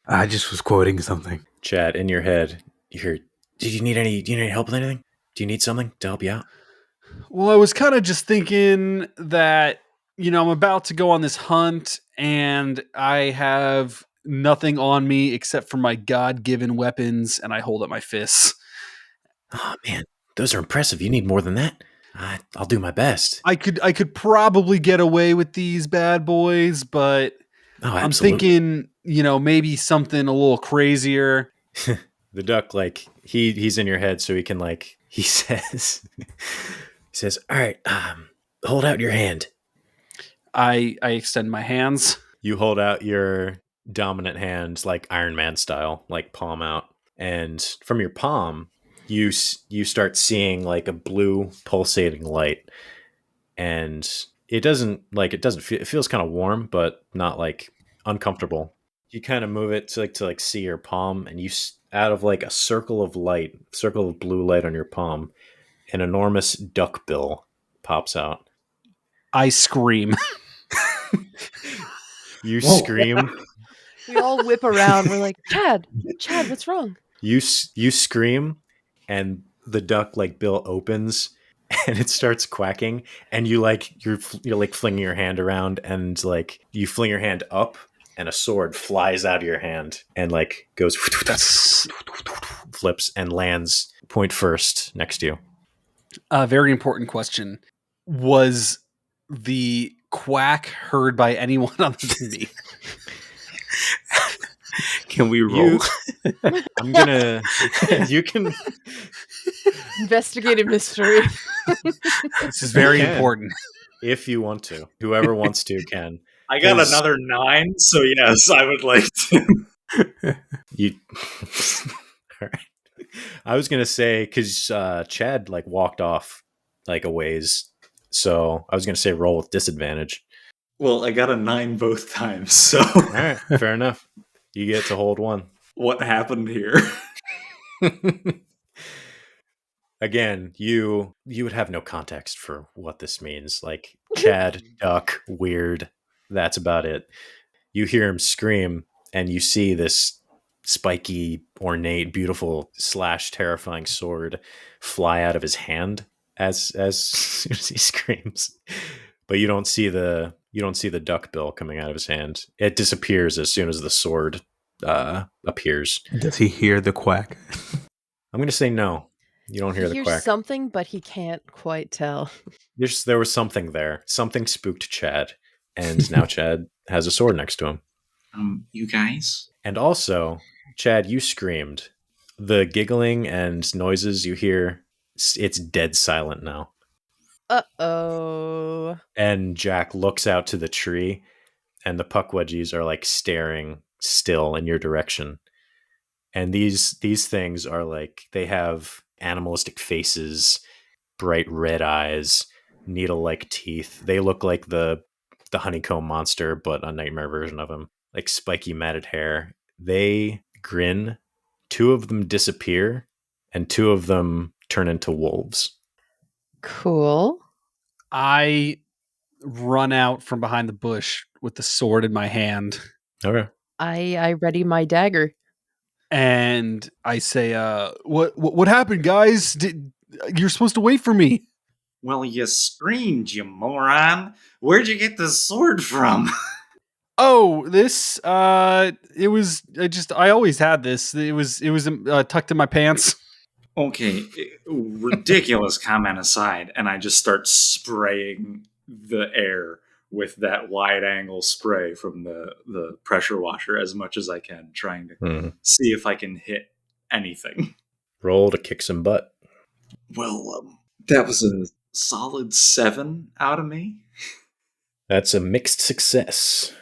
[SPEAKER 3] I just was quoting something.
[SPEAKER 1] Chad, in your head, you hear, do you need any help with anything? Do you need something to help you out?
[SPEAKER 4] Well, I was kind of just thinking that, I'm about to go on this hunt and I have nothing on me except for my God-given weapons, and I hold up my fists.
[SPEAKER 1] Oh man, those are impressive. You need more than that. I'll do my best.
[SPEAKER 4] I could probably get away with these bad boys, but I'm thinking, maybe something a little crazier.
[SPEAKER 1] The duck, he's in your head, so he can he says, all right, hold out your hand.
[SPEAKER 4] I extend my hands.
[SPEAKER 1] You hold out your dominant hand, like Iron Man style, like palm out, and from your palm, you start seeing like a blue pulsating light, and it feels kind of warm, but not like uncomfortable. You kind of move it to see your palm, and you out of like a circle of blue light on your palm, an enormous duck bill pops out.
[SPEAKER 4] I scream.
[SPEAKER 1] You scream.
[SPEAKER 2] We all whip around. We're like, Chad, what's wrong?
[SPEAKER 1] You scream, and the duck bill opens, and it starts quacking, and you're flinging your hand around, and you fling your hand up, and a sword flies out of your hand, and goes flips and lands point first next to you.
[SPEAKER 4] A very important question: was the quack heard by anyone other than me?
[SPEAKER 3] Can we roll?
[SPEAKER 1] I'm gonna. You can
[SPEAKER 2] investigate a mystery.
[SPEAKER 4] This is very important.
[SPEAKER 1] If you want to, whoever wants to can.
[SPEAKER 5] I got another 9, so yes, I would like to.
[SPEAKER 1] You. All right. I was gonna say because Chad walked off a ways, so I was gonna say roll with disadvantage.
[SPEAKER 5] Well, I got a 9 both times, so
[SPEAKER 1] all right, fair enough. You get to hold one.
[SPEAKER 5] What happened here?
[SPEAKER 1] Again, you would have no context for what this means. Chad, duck, weird. That's about it. You hear him scream, and you see this spiky, ornate, beautiful / terrifying sword fly out of his hand as soon as he screams. But you don't see the duck bill coming out of his hand. It disappears as soon as the sword appears.
[SPEAKER 3] Does he hear the quack?
[SPEAKER 1] I'm going to say no. You don't hear the quack.
[SPEAKER 2] Something, but he can't quite tell.
[SPEAKER 1] There was something there. Something spooked Chad, and now Chad has a sword next to him.
[SPEAKER 5] You guys?
[SPEAKER 1] And also, Chad, you screamed. The giggling and noises you hear, it's dead silent now.
[SPEAKER 2] Uh-oh.
[SPEAKER 1] And Jack looks out to the tree, and the pukwidgies are like staring still in your direction. And these things are like, they have animalistic faces, bright red eyes, needle-like teeth. They look like the honeycomb monster, but a nightmare version of him. Like spiky matted hair. They grin. 2 of them disappear, and 2 of them turn into wolves.
[SPEAKER 2] Cool.
[SPEAKER 4] I run out from behind the bush with the sword in my hand,
[SPEAKER 1] Okay.
[SPEAKER 2] I ready my dagger.
[SPEAKER 4] and I say, "What happened, guys? You're supposed to wait for me."
[SPEAKER 6] Well, you screamed, you moron. Where'd you get this sword from?
[SPEAKER 4] Oh, this it was I always had this. It was tucked in my pants.
[SPEAKER 6] Okay, ridiculous comment aside, and I just start spraying the air with that wide angle spray from the pressure washer as much as I can, trying to see if I can hit anything.
[SPEAKER 1] Roll to kick some butt.
[SPEAKER 6] Well, that was a solid 7 out of me.
[SPEAKER 1] That's a mixed success.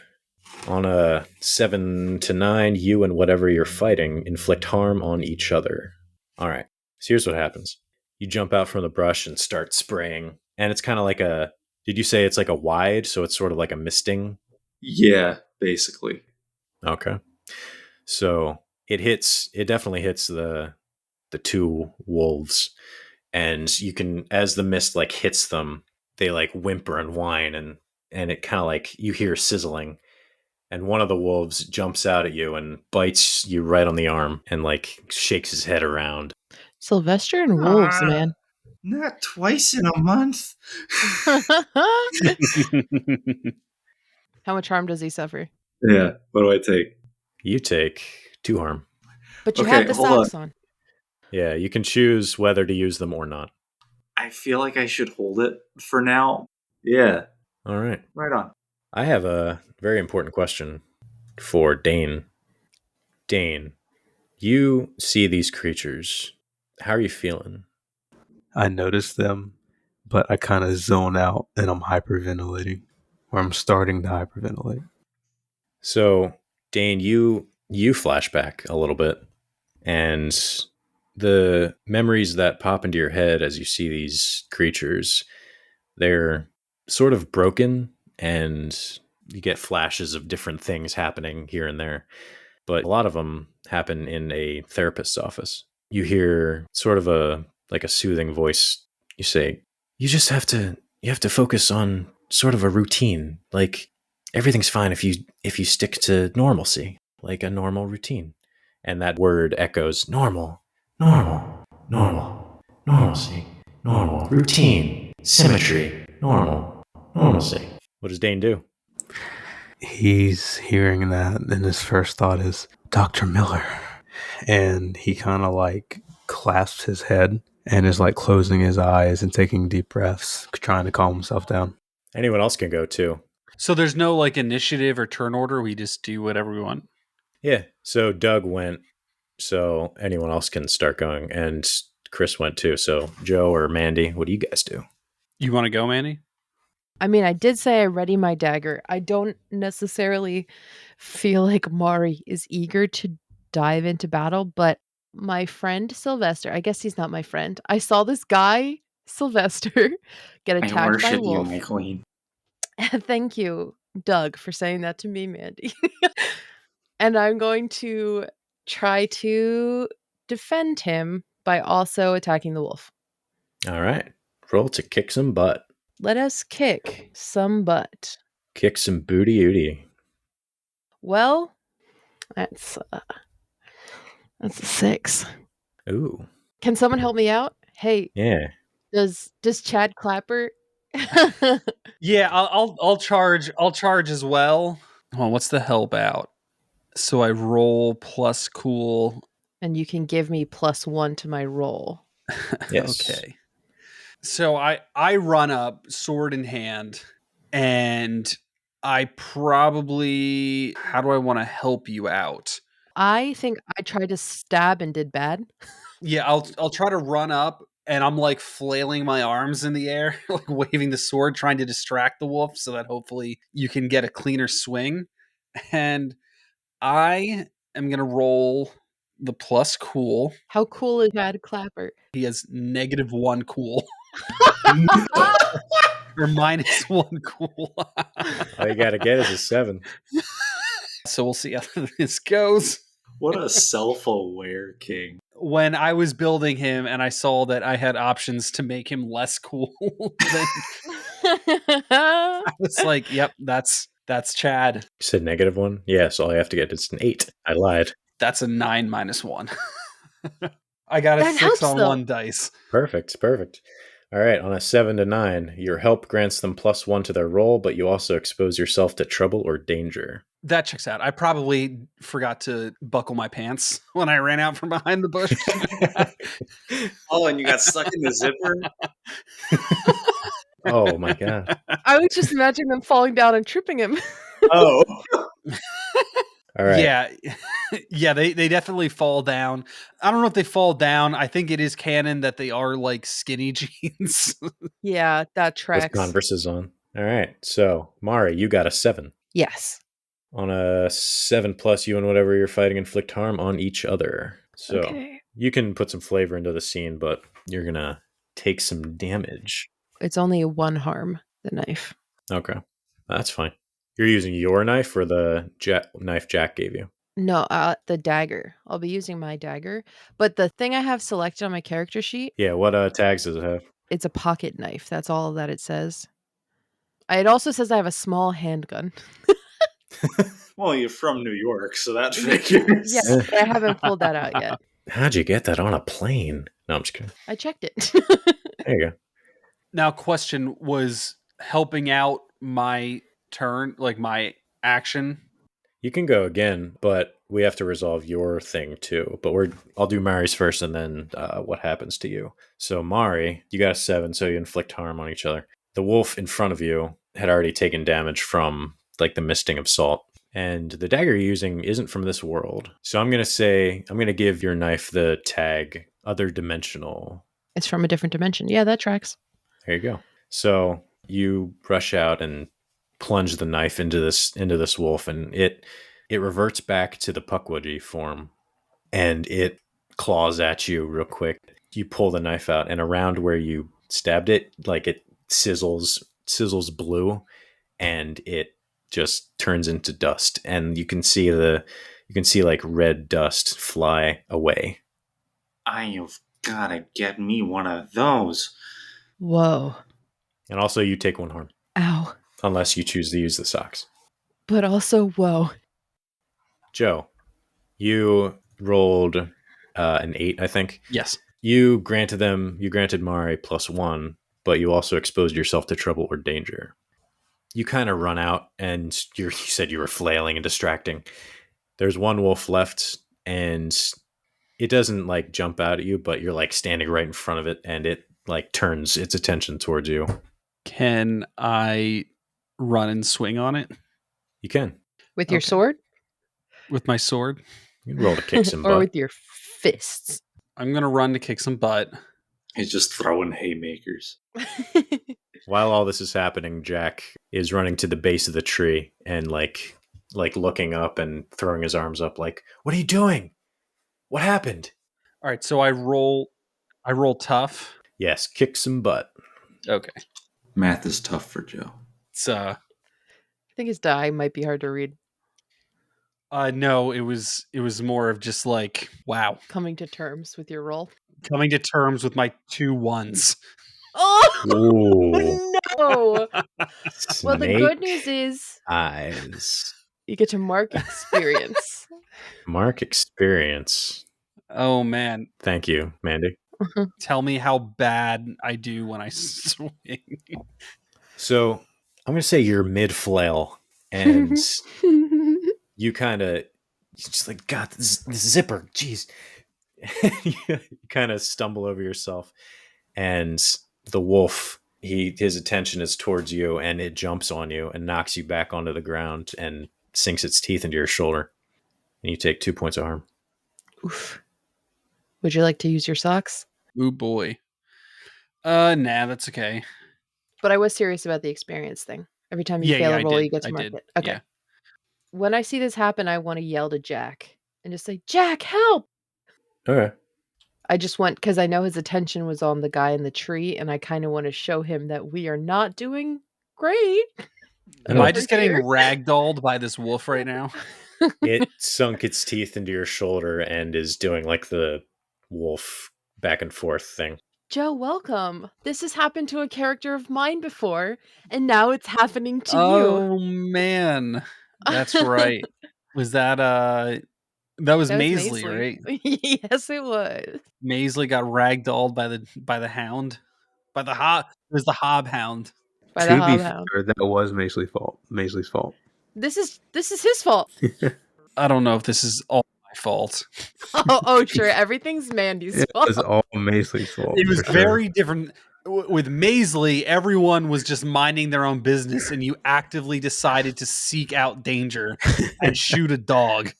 [SPEAKER 1] On a 7 to 9, you and whatever you're fighting inflict harm on each other. All right. So here's what happens. You jump out from the brush and start spraying. And it's kind of like a... Did you say it's like a wide? So it's sort of like a misting?
[SPEAKER 6] Yeah, basically.
[SPEAKER 1] Okay. So it definitely hits the 2 wolves. And you can, as the mist like hits them, they like whimper and whine, and it kind of like, you hear sizzling. And one of the wolves jumps out at you and bites you right on the arm and like shakes his head around.
[SPEAKER 2] Sylvester and wolves, man.
[SPEAKER 6] Not twice in a month.
[SPEAKER 2] How much harm does he suffer?
[SPEAKER 6] Yeah, what do I take?
[SPEAKER 1] You take 2 harm.
[SPEAKER 2] But you
[SPEAKER 6] Okay,
[SPEAKER 2] have the
[SPEAKER 6] hold
[SPEAKER 2] socks on.
[SPEAKER 1] Yeah, you can choose whether to use them or not.
[SPEAKER 6] I feel like I should hold it for now. Yeah,
[SPEAKER 1] All right.
[SPEAKER 6] right on.
[SPEAKER 1] I have a very important question for Dane. Dane, you see these creatures. How are you feeling?
[SPEAKER 3] I notice them, but I kind of zone out and I'm hyperventilating, or I'm starting to hyperventilate.
[SPEAKER 1] So, Dane, you flashback a little bit, and the memories that pop into your head as you see these creatures, they're sort of broken, and you get flashes of different things happening here and there. But a lot of them happen in a therapist's office. You hear sort of a soothing voice. You say, you have to focus on sort of a routine. Like, everything's fine if you stick to normalcy, like a normal routine. And that word echoes, normal, normal, normal, normalcy, normal, routine, symmetry, normal, normalcy. What does Dane do?
[SPEAKER 3] He's hearing that, and his first thought is, Dr. Miller. And he kind of like clasps his head and is like closing his eyes and taking deep breaths, trying to calm himself down.
[SPEAKER 1] Anyone else can go too.
[SPEAKER 4] So there's no like initiative or turn order. We just do whatever we want.
[SPEAKER 1] Yeah. So Doug went, so anyone else can start going. And Chris went too. So Joe or Mandy, what do you guys do?
[SPEAKER 4] You want to go, Manny?
[SPEAKER 2] I mean, I did say I ready my dagger. I don't necessarily feel like Mari is eager to dive into battle, but my friend Sylvester, I guess he's not my friend. I saw this guy, Sylvester, get
[SPEAKER 6] I
[SPEAKER 2] attacked by a
[SPEAKER 6] worship you,
[SPEAKER 2] wolf.
[SPEAKER 6] my queen.
[SPEAKER 2] Thank you, Doug, for saying that to me, Mandy. And I'm going to try to defend him by also attacking the wolf.
[SPEAKER 1] All right. Roll to kick some butt.
[SPEAKER 2] Let us kick some butt.
[SPEAKER 1] Kick some booty ooty.
[SPEAKER 2] Well, that's a 6.
[SPEAKER 1] Ooh.
[SPEAKER 2] Can someone help me out? Hey,
[SPEAKER 1] Yeah.
[SPEAKER 2] does Chad Clapper?
[SPEAKER 4] Yeah, I'll charge. I'll charge as well. Hold on, what's the help out? So I roll plus cool.
[SPEAKER 2] And you can give me +1 to my roll.
[SPEAKER 1] Yes.
[SPEAKER 4] Okay. So I run up, sword in hand, and I probably, how do I want to help you out?
[SPEAKER 2] I think I tried to stab and did bad.
[SPEAKER 4] Yeah, I'll try to run up and I'm like flailing my arms in the air, like waving the sword, trying to distract the wolf so that hopefully you can get a cleaner swing. And I am going to roll the plus cool.
[SPEAKER 2] How cool is Mad Clapper?
[SPEAKER 4] He has -1 cool. Or -1 cool.
[SPEAKER 1] All you got to get is a 7.
[SPEAKER 4] So we'll see how this goes.
[SPEAKER 6] What a self-aware king.
[SPEAKER 4] When I was building him and I saw that I had options to make him less cool, then I was like, yep, that's Chad.
[SPEAKER 1] You said -1? Yeah, so all you have to get is an 8. I lied.
[SPEAKER 4] That's a 9 -1. I got a
[SPEAKER 2] That
[SPEAKER 4] 6
[SPEAKER 2] helps,
[SPEAKER 4] on
[SPEAKER 2] though.
[SPEAKER 4] 1 dice.
[SPEAKER 1] Perfect. All right, on a 7 to 9, your help grants them +1 to their roll, but you also expose yourself to trouble or danger.
[SPEAKER 4] That checks out. I probably forgot to buckle my pants when I ran out from behind the bush.
[SPEAKER 6] Oh, and you got stuck in the zipper?
[SPEAKER 1] Oh my god.
[SPEAKER 2] I was just imagining them falling down and tripping him.
[SPEAKER 6] Oh.
[SPEAKER 1] All right.
[SPEAKER 4] Yeah. Yeah, they definitely fall down. I don't know if they fall down. I think it is canon that they are like skinny jeans.
[SPEAKER 2] Yeah, that
[SPEAKER 1] With
[SPEAKER 2] tracks.
[SPEAKER 1] Converses on. All right. So, Mari, you got a 7.
[SPEAKER 2] Yes.
[SPEAKER 1] On a 7+, you and whatever you're fighting inflict harm on each other. So,
[SPEAKER 2] Okay.
[SPEAKER 1] you can put some flavor into the scene, but you're going to take some damage.
[SPEAKER 2] It's only 1 harm, the knife.
[SPEAKER 1] Okay. That's fine. You're using your knife or the knife Jack gave you?
[SPEAKER 2] No, the dagger. I'll be using my dagger. But the thing I have selected on my character sheet,
[SPEAKER 1] Yeah, what tags does it have?
[SPEAKER 2] it's a pocket knife. That's all that it says. It also says I have a small handgun.
[SPEAKER 6] Well, you're from New York, so that figures.
[SPEAKER 2] Yeah, but I haven't pulled that out yet.
[SPEAKER 1] How'd you get that on a plane? No, I'm just kidding.
[SPEAKER 2] I checked it.
[SPEAKER 1] There you go.
[SPEAKER 4] Now, question, was helping out my turn, like my action?
[SPEAKER 1] You can go again, but we have to resolve your thing too. But I'll do Mari's first, and then what happens to you. So Mari, you got a 7, so you inflict harm on each other. The wolf in front of you had already taken damage from like the misting of salt, and the dagger you're using isn't from this world. So I'm gonna give your knife the tag other dimensional.
[SPEAKER 2] It's from a different dimension. Yeah, that tracks.
[SPEAKER 1] There you go. So you rush out and plunge the knife into this wolf, and it reverts back to the pukwidgie form, and it claws at you real quick. You pull the knife out, and around where you stabbed it, like it sizzles blue, and it just turns into dust, and you can see like red dust fly away.
[SPEAKER 6] You've gotta get me one of those.
[SPEAKER 2] Whoa.
[SPEAKER 1] And also you take 1 harm.
[SPEAKER 2] Ow.
[SPEAKER 1] Unless you choose to use the socks.
[SPEAKER 2] But also, whoa.
[SPEAKER 1] Joe, you rolled an 8, I think.
[SPEAKER 4] Yes.
[SPEAKER 1] You granted Mari +1, but you also exposed yourself to trouble or danger. You kind of run out, and you said you were flailing and distracting. There's one wolf left, and it doesn't like jump out at you, but you're like standing right in front of it, and it like turns its attention towards you.
[SPEAKER 4] Can I run and swing on it
[SPEAKER 1] You can.
[SPEAKER 2] With your
[SPEAKER 4] Okay.
[SPEAKER 2] sword?
[SPEAKER 4] with my sword?
[SPEAKER 1] You can roll to kick some
[SPEAKER 2] Or
[SPEAKER 1] butt.
[SPEAKER 2] with your fists?
[SPEAKER 4] I'm going to run to kick some butt.
[SPEAKER 6] He's just throwing haymakers.
[SPEAKER 1] While all this is happening, Jack is running to the base of the tree and like looking up and throwing his arms up like, "What are you doing? What happened?"
[SPEAKER 4] All right, so I roll tough.
[SPEAKER 1] Yes, kick some butt.
[SPEAKER 4] Okay.
[SPEAKER 6] Math is tough for Joe.
[SPEAKER 4] It's
[SPEAKER 2] I think his die might be hard to read.
[SPEAKER 4] no, it was more of just like, wow,
[SPEAKER 2] Coming to terms with your roll.
[SPEAKER 4] coming to terms with my 2 1s.
[SPEAKER 2] Oh
[SPEAKER 1] Ooh.
[SPEAKER 2] no! Well, the good
[SPEAKER 1] Snake
[SPEAKER 2] news is
[SPEAKER 1] eyes.
[SPEAKER 2] you get to mark experience.
[SPEAKER 1] Mark experience.
[SPEAKER 4] Oh man,
[SPEAKER 1] Thank you, Mandy.
[SPEAKER 4] tell me how bad I do when I swing.
[SPEAKER 1] So I'm gonna say you're mid flail, and you kind of just like, God, this zipper, jeez. You kind of stumble over yourself, and the wolf, his attention is towards you, and it jumps on you and knocks you back onto the ground and sinks its teeth into your shoulder, and you take 2 points of harm.
[SPEAKER 2] Oof. Would you like to use your socks?
[SPEAKER 4] Ooh boy. Nah, that's okay.
[SPEAKER 2] But I was serious about the experience thing. Every time you fail
[SPEAKER 4] I
[SPEAKER 2] a roll,
[SPEAKER 4] did.
[SPEAKER 2] you get to
[SPEAKER 4] I
[SPEAKER 2] mark
[SPEAKER 4] did.
[SPEAKER 2] it. Okay.
[SPEAKER 4] Yeah.
[SPEAKER 2] When I see this happen, I want to yell to Jack and just say, Jack, help!
[SPEAKER 1] Okay.
[SPEAKER 2] I just want, because I know his attention was on the guy in the tree, and I kind of want to show him that we are not doing great.
[SPEAKER 4] Am I
[SPEAKER 2] over
[SPEAKER 4] just getting
[SPEAKER 2] here.
[SPEAKER 4] ragdolled by this wolf right now?
[SPEAKER 1] It sunk its teeth into your shoulder and is doing like the wolf back and forth thing.
[SPEAKER 2] Joe, welcome. This has happened to a character of mine before, and now it's happening to
[SPEAKER 4] Oh man,
[SPEAKER 2] you.
[SPEAKER 4] that's right. Was that that was
[SPEAKER 2] That was
[SPEAKER 4] Maisley, right?
[SPEAKER 2] Yes, it was.
[SPEAKER 4] Maisley got ragdolled by the hound, by the hob. It was the hobhound.
[SPEAKER 2] By the
[SPEAKER 3] To be
[SPEAKER 2] hobhound.
[SPEAKER 3] fair, that was Maisley's fault.
[SPEAKER 2] This is his fault.
[SPEAKER 4] I don't know if this is all my fault.
[SPEAKER 2] Oh, sure. Everything's Mandy's
[SPEAKER 3] It
[SPEAKER 2] fault.
[SPEAKER 3] was all Maisley's fault.
[SPEAKER 4] It was
[SPEAKER 3] for sure.
[SPEAKER 4] very different. With Maisley, everyone was just minding their own business, and you actively decided to seek out danger and shoot a dog.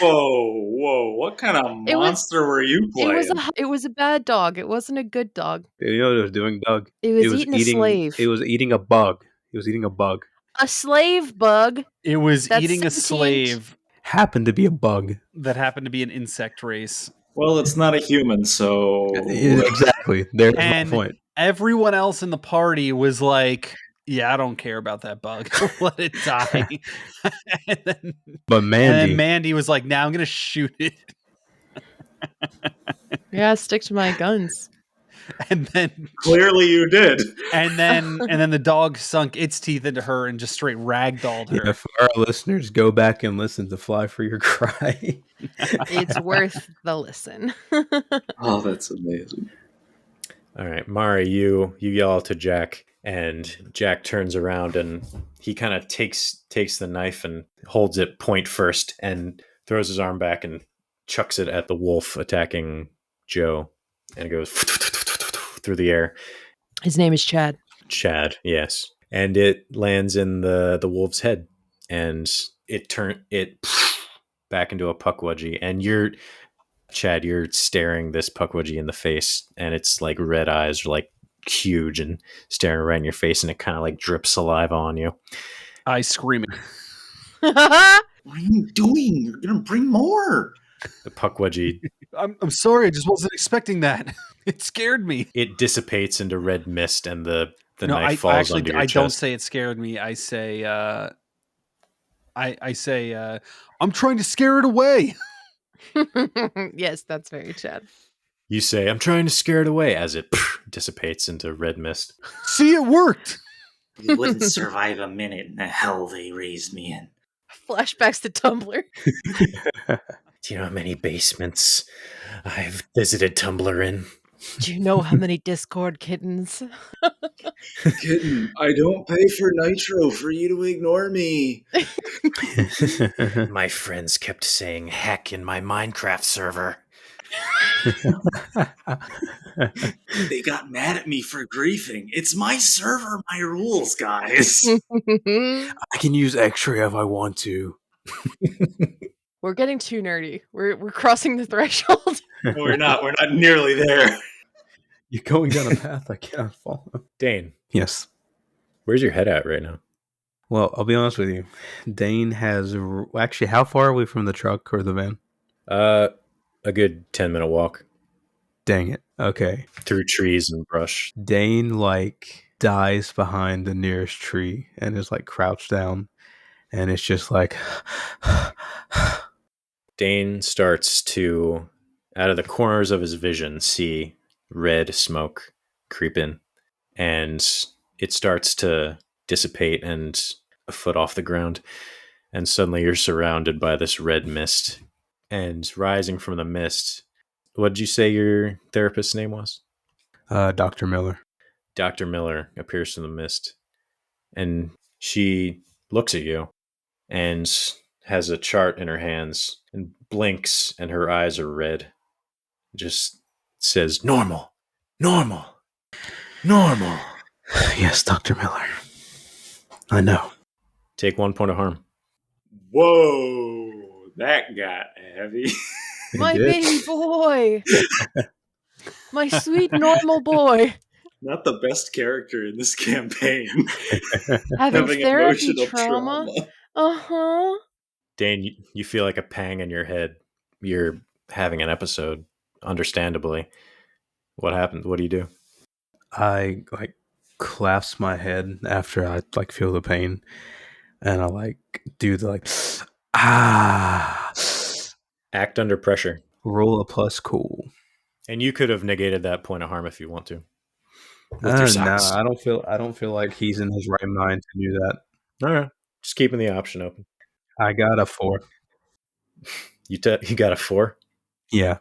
[SPEAKER 6] Whoa! What kind of
[SPEAKER 2] It was-
[SPEAKER 6] monster were you playing?
[SPEAKER 2] It was a bad dog. It wasn't a good dog.
[SPEAKER 3] You know what it was doing, Doug?
[SPEAKER 2] It was eating a slave.
[SPEAKER 3] It was eating a bug. It was eating a bug.
[SPEAKER 2] A slave bug.
[SPEAKER 4] It was
[SPEAKER 2] That's
[SPEAKER 4] eating a
[SPEAKER 2] 17.
[SPEAKER 4] slave
[SPEAKER 3] Happened to be a bug.
[SPEAKER 4] that happened to be an insect race.
[SPEAKER 6] Well, it's not a human, so
[SPEAKER 3] Exactly. There's my
[SPEAKER 4] And
[SPEAKER 3] point.
[SPEAKER 4] everyone else in the party was like, yeah, I don't care about that bug. Let it die. and, then,
[SPEAKER 3] But Mandy,
[SPEAKER 4] Mandy was like, now I'm going to shoot it.
[SPEAKER 2] Yeah, stick to my guns.
[SPEAKER 4] And then
[SPEAKER 6] clearly you did.
[SPEAKER 4] and then the dog sunk its teeth into her and just straight ragdolled her.
[SPEAKER 3] yeah, for our listeners, go back and listen to "Fly for Your Cry."
[SPEAKER 2] It's worth the listen.
[SPEAKER 6] Oh, that's amazing.
[SPEAKER 1] All right, Mari, you yell to Jack, and Jack turns around and he kind of takes the knife and holds it point first and throws his arm back and chucks it at the wolf attacking Joe, and it goes through the air.
[SPEAKER 2] His name is Chad.
[SPEAKER 1] Chad, yes, and it lands in the wolf's head, and it back into a pukwudgie, and you're staring this pukwudgie in the face, and it's like red eyes are like huge and staring right in your face, and it kind of like drips saliva on you.
[SPEAKER 4] I screaming.
[SPEAKER 6] What are you doing? You're gonna bring more.
[SPEAKER 1] The pukwudgie,
[SPEAKER 4] I'm sorry, I just wasn't expecting that. It scared me.
[SPEAKER 1] it dissipates into red mist, and the
[SPEAKER 4] No,
[SPEAKER 1] knife falls under your
[SPEAKER 4] I
[SPEAKER 1] chest.
[SPEAKER 4] don't say it scared me. I say I say I'm trying to scare it away.
[SPEAKER 2] Yes, that's very Chad.
[SPEAKER 1] You say, "I'm trying to scare it away," as it dissipates into red mist.
[SPEAKER 4] See, it worked.
[SPEAKER 6] You wouldn't survive a minute in the hell they raised me in.
[SPEAKER 2] Flashbacks to Tumblr.
[SPEAKER 1] Do you know how many basements I've visited Tumblr in?
[SPEAKER 2] Do you know how many Discord kittens?
[SPEAKER 6] Kitten, I don't pay for Nitro for you to ignore me.
[SPEAKER 1] My friends kept saying heck in my Minecraft server.
[SPEAKER 6] They got mad at me for griefing. It's my server, my rules, guys.
[SPEAKER 3] I can use X-ray if I want to.
[SPEAKER 2] We're getting too nerdy. We're crossing the threshold.
[SPEAKER 6] We're not nearly there.
[SPEAKER 3] You're going down a path I cannot follow.
[SPEAKER 1] Dane,
[SPEAKER 3] Yes.
[SPEAKER 1] where's your head at right now?
[SPEAKER 3] Well, I'll be honest with you. Dane has actually. How far are we from the truck or the van?
[SPEAKER 1] A good 10-minute walk
[SPEAKER 3] Dang it. Okay.
[SPEAKER 1] through trees and brush.
[SPEAKER 3] Dane dies behind the nearest tree and is crouched down, and it's just like.
[SPEAKER 1] Dane starts to, out of the corners of his vision, see red smoke creep in, and it starts to dissipate and a foot off the ground, and suddenly you're surrounded by this red mist, and rising from the mist, what did you say your therapist's name was?
[SPEAKER 3] Dr. Miller.
[SPEAKER 1] Dr. Miller appears from the mist, and she looks at you and has a chart in her hands and blinks, and her eyes are red. Just says, "Normal, normal, normal."
[SPEAKER 3] Yes, Dr. Miller. I know.
[SPEAKER 1] Take 1 point of harm.
[SPEAKER 6] Whoa, that got heavy.
[SPEAKER 2] My
[SPEAKER 3] did.
[SPEAKER 2] baby boy. My sweet normal boy.
[SPEAKER 6] Not the best character in this campaign.
[SPEAKER 2] Having therapy
[SPEAKER 6] emotional
[SPEAKER 2] trauma. Uh-huh.
[SPEAKER 1] Dane, you feel like a pang in your head. You're having an episode, understandably. What happened? What do you do?
[SPEAKER 3] I like clasp my head after I like feel the pain, and I like do the like
[SPEAKER 1] Act under pressure.
[SPEAKER 3] roll a plus cool.
[SPEAKER 1] And you could have negated that point of harm if you want to. With your
[SPEAKER 3] No,
[SPEAKER 1] socks.
[SPEAKER 3] I don't feel like he's in his right mind to do that.
[SPEAKER 1] All right. Just keeping the option open.
[SPEAKER 3] I got a 4.
[SPEAKER 1] You got a 4?
[SPEAKER 3] Yeah.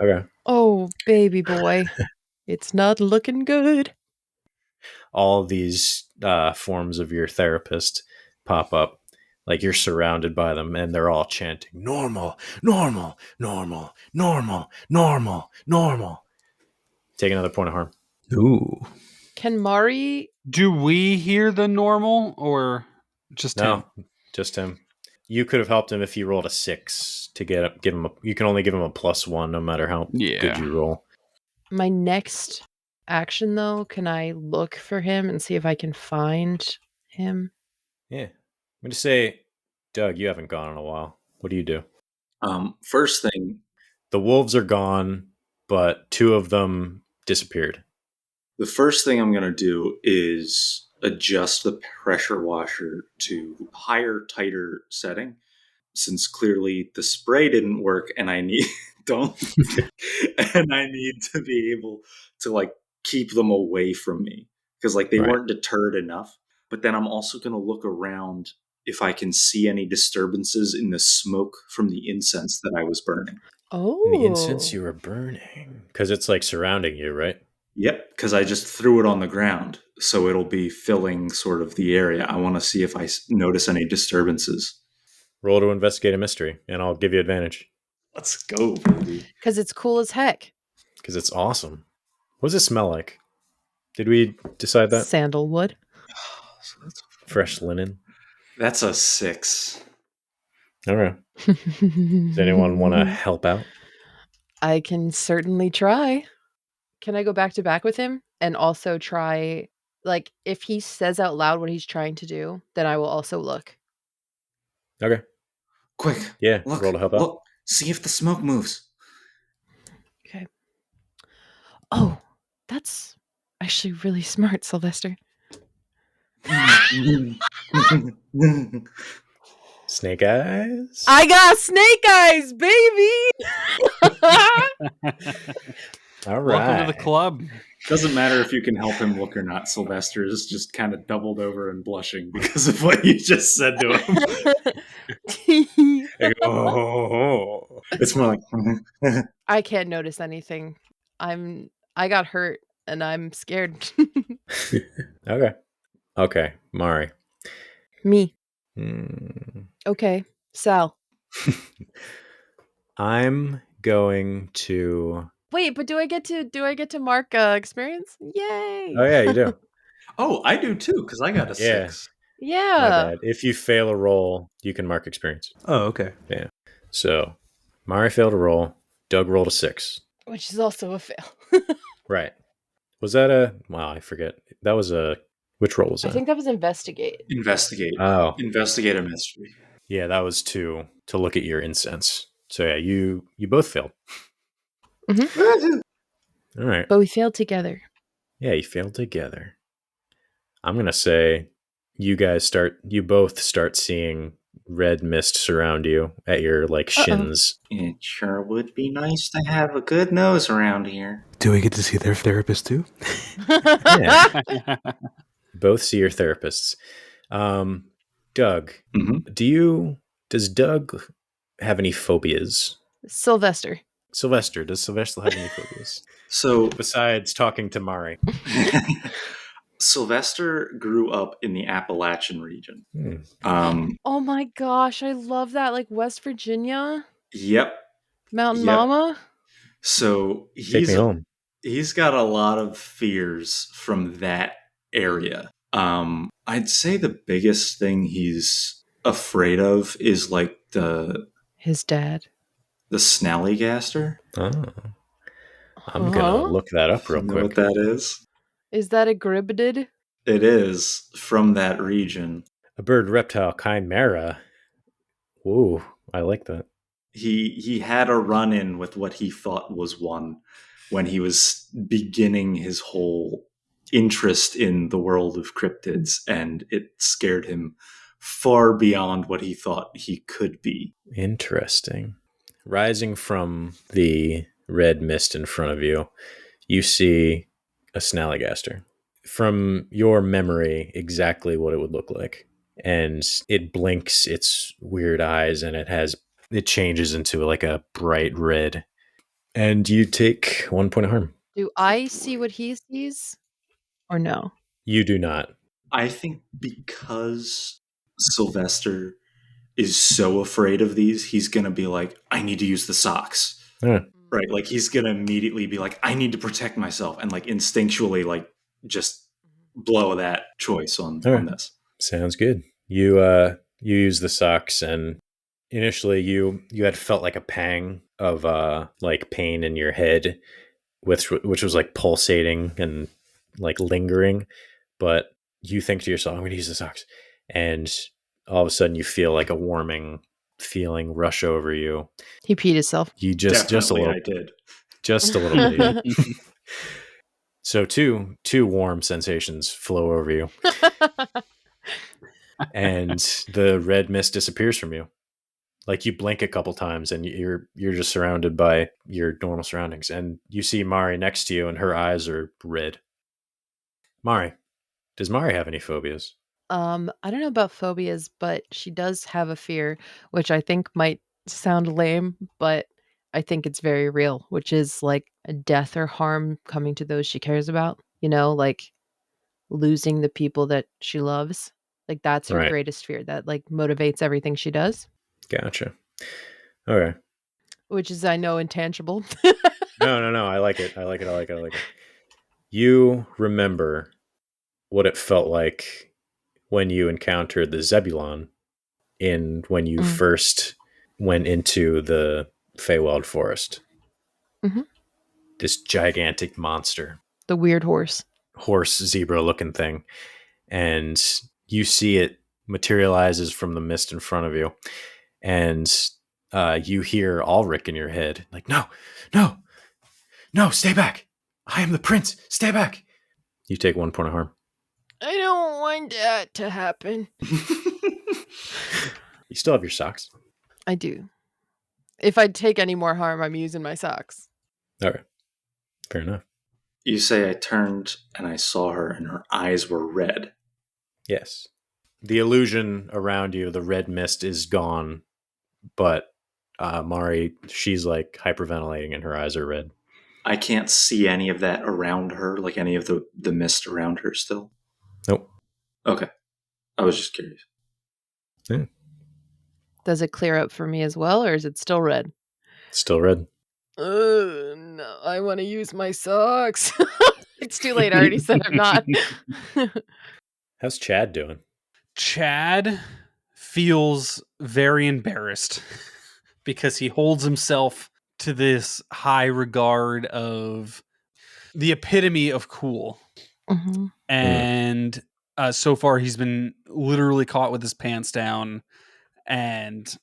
[SPEAKER 1] Okay.
[SPEAKER 2] Oh, baby boy. It's not looking good.
[SPEAKER 1] All these forms of your therapist pop up. Like you're surrounded by them and they're all chanting, normal, normal, normal, normal, normal, normal. Take another point of harm.
[SPEAKER 3] Ooh.
[SPEAKER 2] Can Mari...
[SPEAKER 4] Do we hear the normal or just him?
[SPEAKER 1] No, just him. You could have helped him if you rolled a 6 to give him you can only give him a +1 no matter how good you roll.
[SPEAKER 2] My next action, though, can I look for him and see if I can find him?
[SPEAKER 1] Yeah. I'm going to say, Doug, you haven't gone in a while. What do you do?
[SPEAKER 6] First thing,
[SPEAKER 1] The wolves are gone, but 2 of them disappeared.
[SPEAKER 6] the first thing I'm going to do is adjust the pressure washer to higher, tighter setting, since clearly the spray didn't work, and I need and I need to be able to like keep them away from me because like they weren't deterred enough. But then I'm also going to look around if I can see any disturbances in the smoke from the incense that I was burning.
[SPEAKER 2] Oh.
[SPEAKER 1] The incense you were burning. Because it's like surrounding you, right?
[SPEAKER 6] Yep, because I just threw it on the ground, so it'll be filling sort of the area. I want to see if I notice any disturbances.
[SPEAKER 1] Roll to investigate a mystery, and I'll give you advantage.
[SPEAKER 6] Let's go, baby.
[SPEAKER 2] Because it's cool as heck.
[SPEAKER 1] Because it's awesome. What does it smell like? Did we decide that?
[SPEAKER 2] Sandalwood.
[SPEAKER 1] Fresh linen.
[SPEAKER 6] That's a 6.
[SPEAKER 1] All right. Does anyone want to help out?
[SPEAKER 2] I can certainly try. Can I go back to back with him and also try, like, if he says out loud what he's trying to do, then I will also look.
[SPEAKER 1] Okay.
[SPEAKER 6] Quick.
[SPEAKER 1] Yeah,
[SPEAKER 6] Look,
[SPEAKER 1] roll to help out.
[SPEAKER 6] look. See if the smoke moves.
[SPEAKER 2] Okay. Oh, that's actually really smart, Sylvester.
[SPEAKER 1] Snake eyes?
[SPEAKER 2] I got snake eyes, baby!
[SPEAKER 1] All right.
[SPEAKER 4] Welcome to the club.
[SPEAKER 6] Doesn't matter if you can help him look or not. Sylvester is just kind of doubled over and blushing because of what you just said to him.
[SPEAKER 1] Oh.
[SPEAKER 6] It's more like
[SPEAKER 2] I can't notice anything. I got hurt and I'm scared.
[SPEAKER 1] Okay, Mari.
[SPEAKER 2] Me.
[SPEAKER 1] Hmm.
[SPEAKER 2] Okay, Sal.
[SPEAKER 1] I'm going to...
[SPEAKER 2] Wait, but do I get to mark experience? Yay!
[SPEAKER 1] Oh, yeah, you do.
[SPEAKER 6] oh, I do too, because I got a 6.
[SPEAKER 1] My
[SPEAKER 2] Yeah.
[SPEAKER 1] bad. If you fail a roll, you can mark experience.
[SPEAKER 3] Oh, okay.
[SPEAKER 1] Yeah. So, Mari failed a roll. Doug rolled a 6.
[SPEAKER 2] Which is also a fail.
[SPEAKER 1] Right. Was that a... Wow, I forget. That was a... Which roll was that?
[SPEAKER 2] I think that was investigate.
[SPEAKER 6] Investigate.
[SPEAKER 1] Oh.
[SPEAKER 6] Investigate a mystery.
[SPEAKER 1] Yeah, that was 2 to look at your incense. So, yeah, you both failed.
[SPEAKER 2] Mm-hmm.
[SPEAKER 1] All right.
[SPEAKER 2] But we failed together.
[SPEAKER 1] Yeah, you failed together. I'm going to say you both start seeing red mist surround you at your like shins.
[SPEAKER 6] It sure would be nice to have a good nose around here.
[SPEAKER 3] Do we get to see their therapist too?
[SPEAKER 1] Yeah. Both see your therapists. Doug, does Doug have any phobias?
[SPEAKER 2] Sylvester.
[SPEAKER 1] Does Sylvester have any phobias?
[SPEAKER 6] So,
[SPEAKER 1] besides talking to Mari.
[SPEAKER 6] Sylvester grew up in the Appalachian region.
[SPEAKER 2] Oh my gosh, I love that. Like West Virginia?
[SPEAKER 6] Yep.
[SPEAKER 2] Mountain Mama?
[SPEAKER 6] So
[SPEAKER 1] Take me home.
[SPEAKER 6] He's got a lot of fears from that area. I'd say the biggest thing he's afraid of is like
[SPEAKER 2] his dad.
[SPEAKER 6] The Snallygaster.
[SPEAKER 1] Oh. I'm gonna look that up real
[SPEAKER 6] You know
[SPEAKER 1] quick.
[SPEAKER 6] what that is?
[SPEAKER 2] Is that a gribdid?
[SPEAKER 6] It is from that region.
[SPEAKER 1] A bird reptile chimera. Ooh, I like that.
[SPEAKER 6] He had a run-in with what he thought was one when he was beginning his whole interest in the world of cryptids, and it scared him far beyond what he thought he could be.
[SPEAKER 1] Interesting. Rising from the red mist in front of you, you see a snallygaster. From your memory, exactly what it would look like. And it blinks its weird eyes, and it changes into like a bright red. And you take 1 point of harm.
[SPEAKER 2] Do I see what he sees? Or no?
[SPEAKER 1] You do not.
[SPEAKER 6] I think because Sylvester is so afraid of these, he's going to be like, I need to use the socks.
[SPEAKER 1] Huh.
[SPEAKER 6] Right? Like, he's going to immediately be like, I need to protect myself, and like instinctually, like, just blow that choice on this.
[SPEAKER 1] Sounds good. You use the socks, and initially you had felt like a pang of like pain in your head, which was like pulsating and like lingering, but you think to yourself, I'm going to use the socks, and all of a sudden you feel like a warming feeling rush over you.
[SPEAKER 2] He peed himself.
[SPEAKER 1] You just a little.
[SPEAKER 6] I did.
[SPEAKER 1] Just a little bit. So two warm sensations flow over you, and the red mist disappears from you. Like, you blink a couple times, and you're just surrounded by your normal surroundings, and you see Mari next to you, and her eyes are red. Mari, does Mari have any phobias?
[SPEAKER 2] I don't know about phobias, but she does have a fear, which I think might sound lame, but I think it's very real, which is like a death or harm coming to those she cares about, like losing the people that she loves. Like, that's her
[SPEAKER 1] Right.
[SPEAKER 2] greatest fear that like motivates everything she does.
[SPEAKER 1] Gotcha. Okay.
[SPEAKER 2] Which is, I know, intangible.
[SPEAKER 1] No. I like it. You remember what it felt like when you encountered the Zebulon when you first went into the Feywild Forest.
[SPEAKER 2] Mhm.
[SPEAKER 1] This gigantic monster.
[SPEAKER 2] The weird horse
[SPEAKER 1] Zebra looking thing. And you see it materializes from the mist in front of you. And you hear Ulrich in your head, like, no, stay back. I am the prince. Stay back. You take 1 point of harm.
[SPEAKER 2] I don't want that to happen.
[SPEAKER 1] You still have your socks.
[SPEAKER 2] I do. If I take any more harm, I'm using my socks.
[SPEAKER 1] All right. Fair enough.
[SPEAKER 6] You say I turned and I saw her and her eyes were red.
[SPEAKER 1] Yes. The illusion around you, the red mist, is gone, but Mari, she's like hyperventilating and her eyes are red.
[SPEAKER 6] I can't see any of that around her, like any of the mist around her still?
[SPEAKER 1] Nope.
[SPEAKER 6] Okay. I was just curious.
[SPEAKER 1] Yeah.
[SPEAKER 2] Does it clear up for me as well, or is it still red?
[SPEAKER 1] Still red.
[SPEAKER 2] No, I want to use my socks. It's too late. I already said I'm not.
[SPEAKER 1] How's Chad doing?
[SPEAKER 4] Chad feels very embarrassed because he holds himself to this high regard of the epitome of cool.
[SPEAKER 2] Mm-hmm.
[SPEAKER 4] And so far he's been literally caught with his pants down and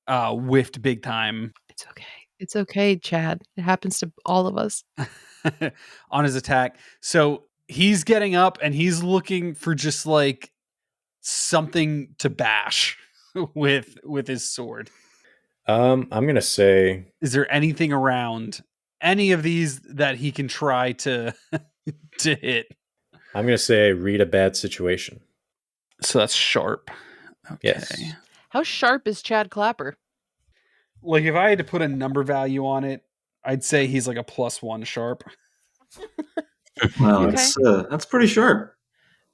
[SPEAKER 4] whiffed big time.
[SPEAKER 2] It's okay. It's okay, Chad. It happens to all of us.
[SPEAKER 4] On his attack. So he's getting up and he's looking for just like something to bash with his sword.
[SPEAKER 1] I'm gonna say,
[SPEAKER 4] is there anything around any of these that he can try to to hit?
[SPEAKER 1] I'm gonna say read a bad situation.
[SPEAKER 4] So that's sharp. Okay.
[SPEAKER 1] Yes.
[SPEAKER 2] How sharp is Chad Clapper?
[SPEAKER 4] Like, if I had to put a number value on it, I'd say he's like a +1 sharp.
[SPEAKER 6] Well,
[SPEAKER 2] Okay.
[SPEAKER 6] that's pretty sharp.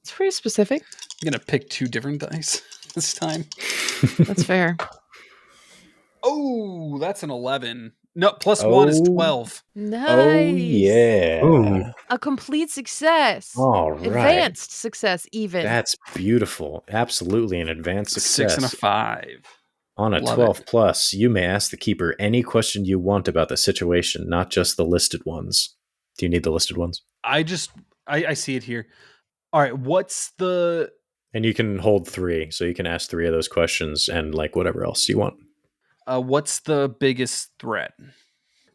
[SPEAKER 2] It's pretty specific.
[SPEAKER 4] I'm gonna pick 2 different dice this time.
[SPEAKER 2] That's fair.
[SPEAKER 4] Oh, that's an 11. No, +1 is 12.
[SPEAKER 2] Nice.
[SPEAKER 1] Oh yeah.
[SPEAKER 3] Ooh.
[SPEAKER 2] A complete success.
[SPEAKER 1] All right.
[SPEAKER 2] Advanced success, even.
[SPEAKER 1] That's beautiful. Absolutely an advanced success.
[SPEAKER 4] 6 and a 5.
[SPEAKER 1] On a
[SPEAKER 4] Love
[SPEAKER 1] 12
[SPEAKER 4] it.
[SPEAKER 1] plus, you may ask the keeper any question you want about the situation, not just the listed ones. Do you need the listed ones?
[SPEAKER 4] I see it here. All right, what's the...
[SPEAKER 1] And you can hold 3, so you can ask 3 of those questions and like whatever else you want.
[SPEAKER 4] What's the biggest threat?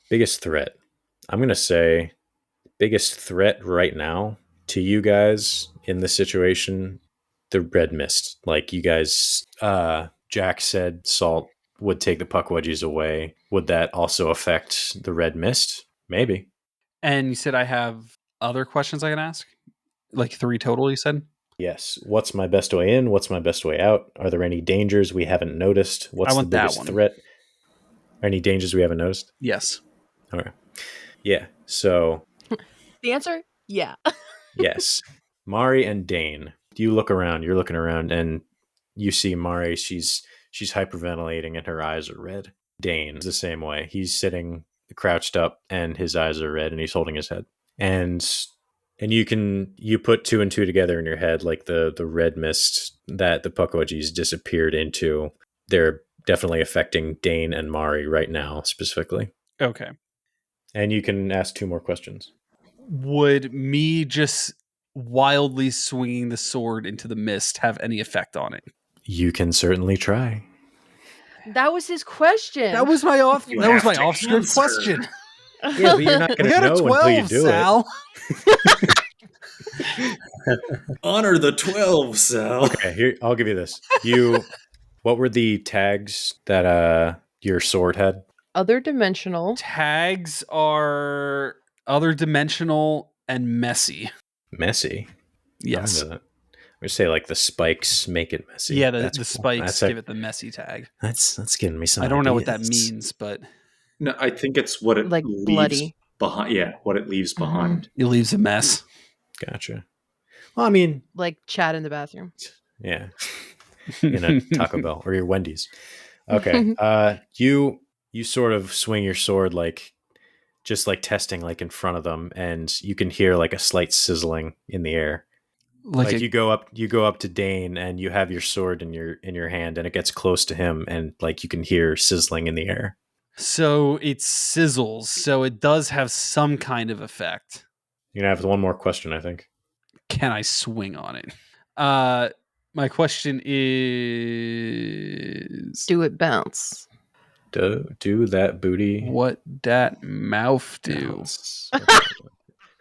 [SPEAKER 1] Biggest threat. I'm going to say biggest threat right now to you guys in this situation, the red mist. Like you guys, Jack said salt would take the pukwidgies away. Would that also affect the red mist? Maybe.
[SPEAKER 4] And you said I have other questions I can ask? Like 3 total, you said?
[SPEAKER 1] Yes. What's my best way in? What's my best way out? Are there any dangers we haven't noticed? What's
[SPEAKER 4] I
[SPEAKER 1] the
[SPEAKER 4] want that
[SPEAKER 1] biggest
[SPEAKER 4] one.
[SPEAKER 1] threat? Any dangers we haven't noticed?
[SPEAKER 4] Yes.
[SPEAKER 1] Okay. Yeah. So,
[SPEAKER 2] The answer? Yeah.
[SPEAKER 1] yes. Mari and Dane. You look around, you're looking around, and you see Mari. She's hyperventilating and her eyes are red. Dane's the same way. He's sitting crouched up and his eyes are red and he's holding his head. And you put 2 and 2 together in your head, like the red mist that the pukwidgies disappeared into. They're definitely affecting Dane and Mari right now, specifically.
[SPEAKER 4] Okay.
[SPEAKER 1] And you can ask 2 more questions.
[SPEAKER 4] Would me just wildly swinging the sword into the mist have any effect on it?
[SPEAKER 1] You can certainly try.
[SPEAKER 2] That was his question.
[SPEAKER 4] That was my off script
[SPEAKER 6] answer.
[SPEAKER 4] question.
[SPEAKER 1] Yeah, but you're not
[SPEAKER 4] I
[SPEAKER 1] going to
[SPEAKER 4] got a
[SPEAKER 1] know
[SPEAKER 4] 12,
[SPEAKER 1] until you do
[SPEAKER 4] Sal.
[SPEAKER 6] Honor the 12, Sal.
[SPEAKER 1] Okay, here I'll give you this. What were the tags that your sword had?
[SPEAKER 2] Other dimensional.
[SPEAKER 4] Tags are other dimensional and messy.
[SPEAKER 1] Messy.
[SPEAKER 4] Yes.
[SPEAKER 1] I'm gonna say like the spikes make it messy.
[SPEAKER 4] Yeah,
[SPEAKER 1] That's
[SPEAKER 4] the
[SPEAKER 1] cool.
[SPEAKER 4] spikes give it the messy tag.
[SPEAKER 1] That's giving me some.
[SPEAKER 4] I don't know what that
[SPEAKER 1] ideas.
[SPEAKER 4] means, but
[SPEAKER 6] No, I think it's what it
[SPEAKER 2] Like
[SPEAKER 6] leaves
[SPEAKER 2] bloody.
[SPEAKER 6] behind. Yeah, what it leaves behind.
[SPEAKER 4] it leaves a mess.
[SPEAKER 1] Gotcha. Well, I mean,
[SPEAKER 2] Like Chad in the bathroom.
[SPEAKER 1] yeah, in a Taco Bell or your Wendy's. Okay. You sort of swing your sword like just like testing like in front of them, and you can hear like a slight sizzling in the air. Like you go up to Dane and you have your sword in your hand and it gets close to him and like you can hear sizzling in the air.
[SPEAKER 4] So it sizzles, so it does have some kind of effect.
[SPEAKER 1] You're gonna have one more question, I think.
[SPEAKER 4] Can I swing on it? My question is,
[SPEAKER 2] Do it bounce.
[SPEAKER 1] Do that booty.
[SPEAKER 4] what that mouth do?
[SPEAKER 1] bounce.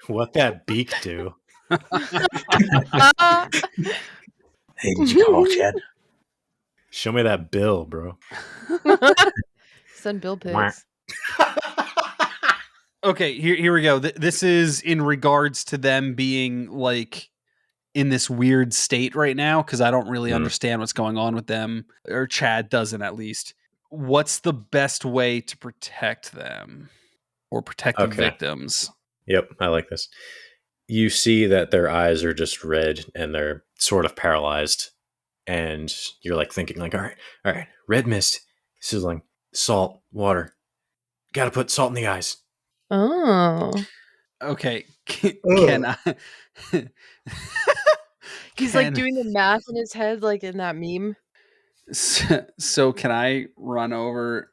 [SPEAKER 1] What that beak do?
[SPEAKER 7] Hey, did you call Chad?
[SPEAKER 1] Show me that bill, bro.
[SPEAKER 2] Send Bill pics.
[SPEAKER 4] Okay, here we go. This is in regards to them being like in this weird state right now because I don't really understand what's going on with them, or Chad doesn't at least. What's the best way to protect them or protect the victims?
[SPEAKER 1] Yep, I like this. You see that their eyes are just red and they're sort of paralyzed, and you're like thinking like, all right, red mist, sizzling, salt, water. Got to put salt in the eyes.
[SPEAKER 2] Oh.
[SPEAKER 4] Okay, can I?
[SPEAKER 2] He's like doing the math in his head, like in that meme.
[SPEAKER 4] So can I run over,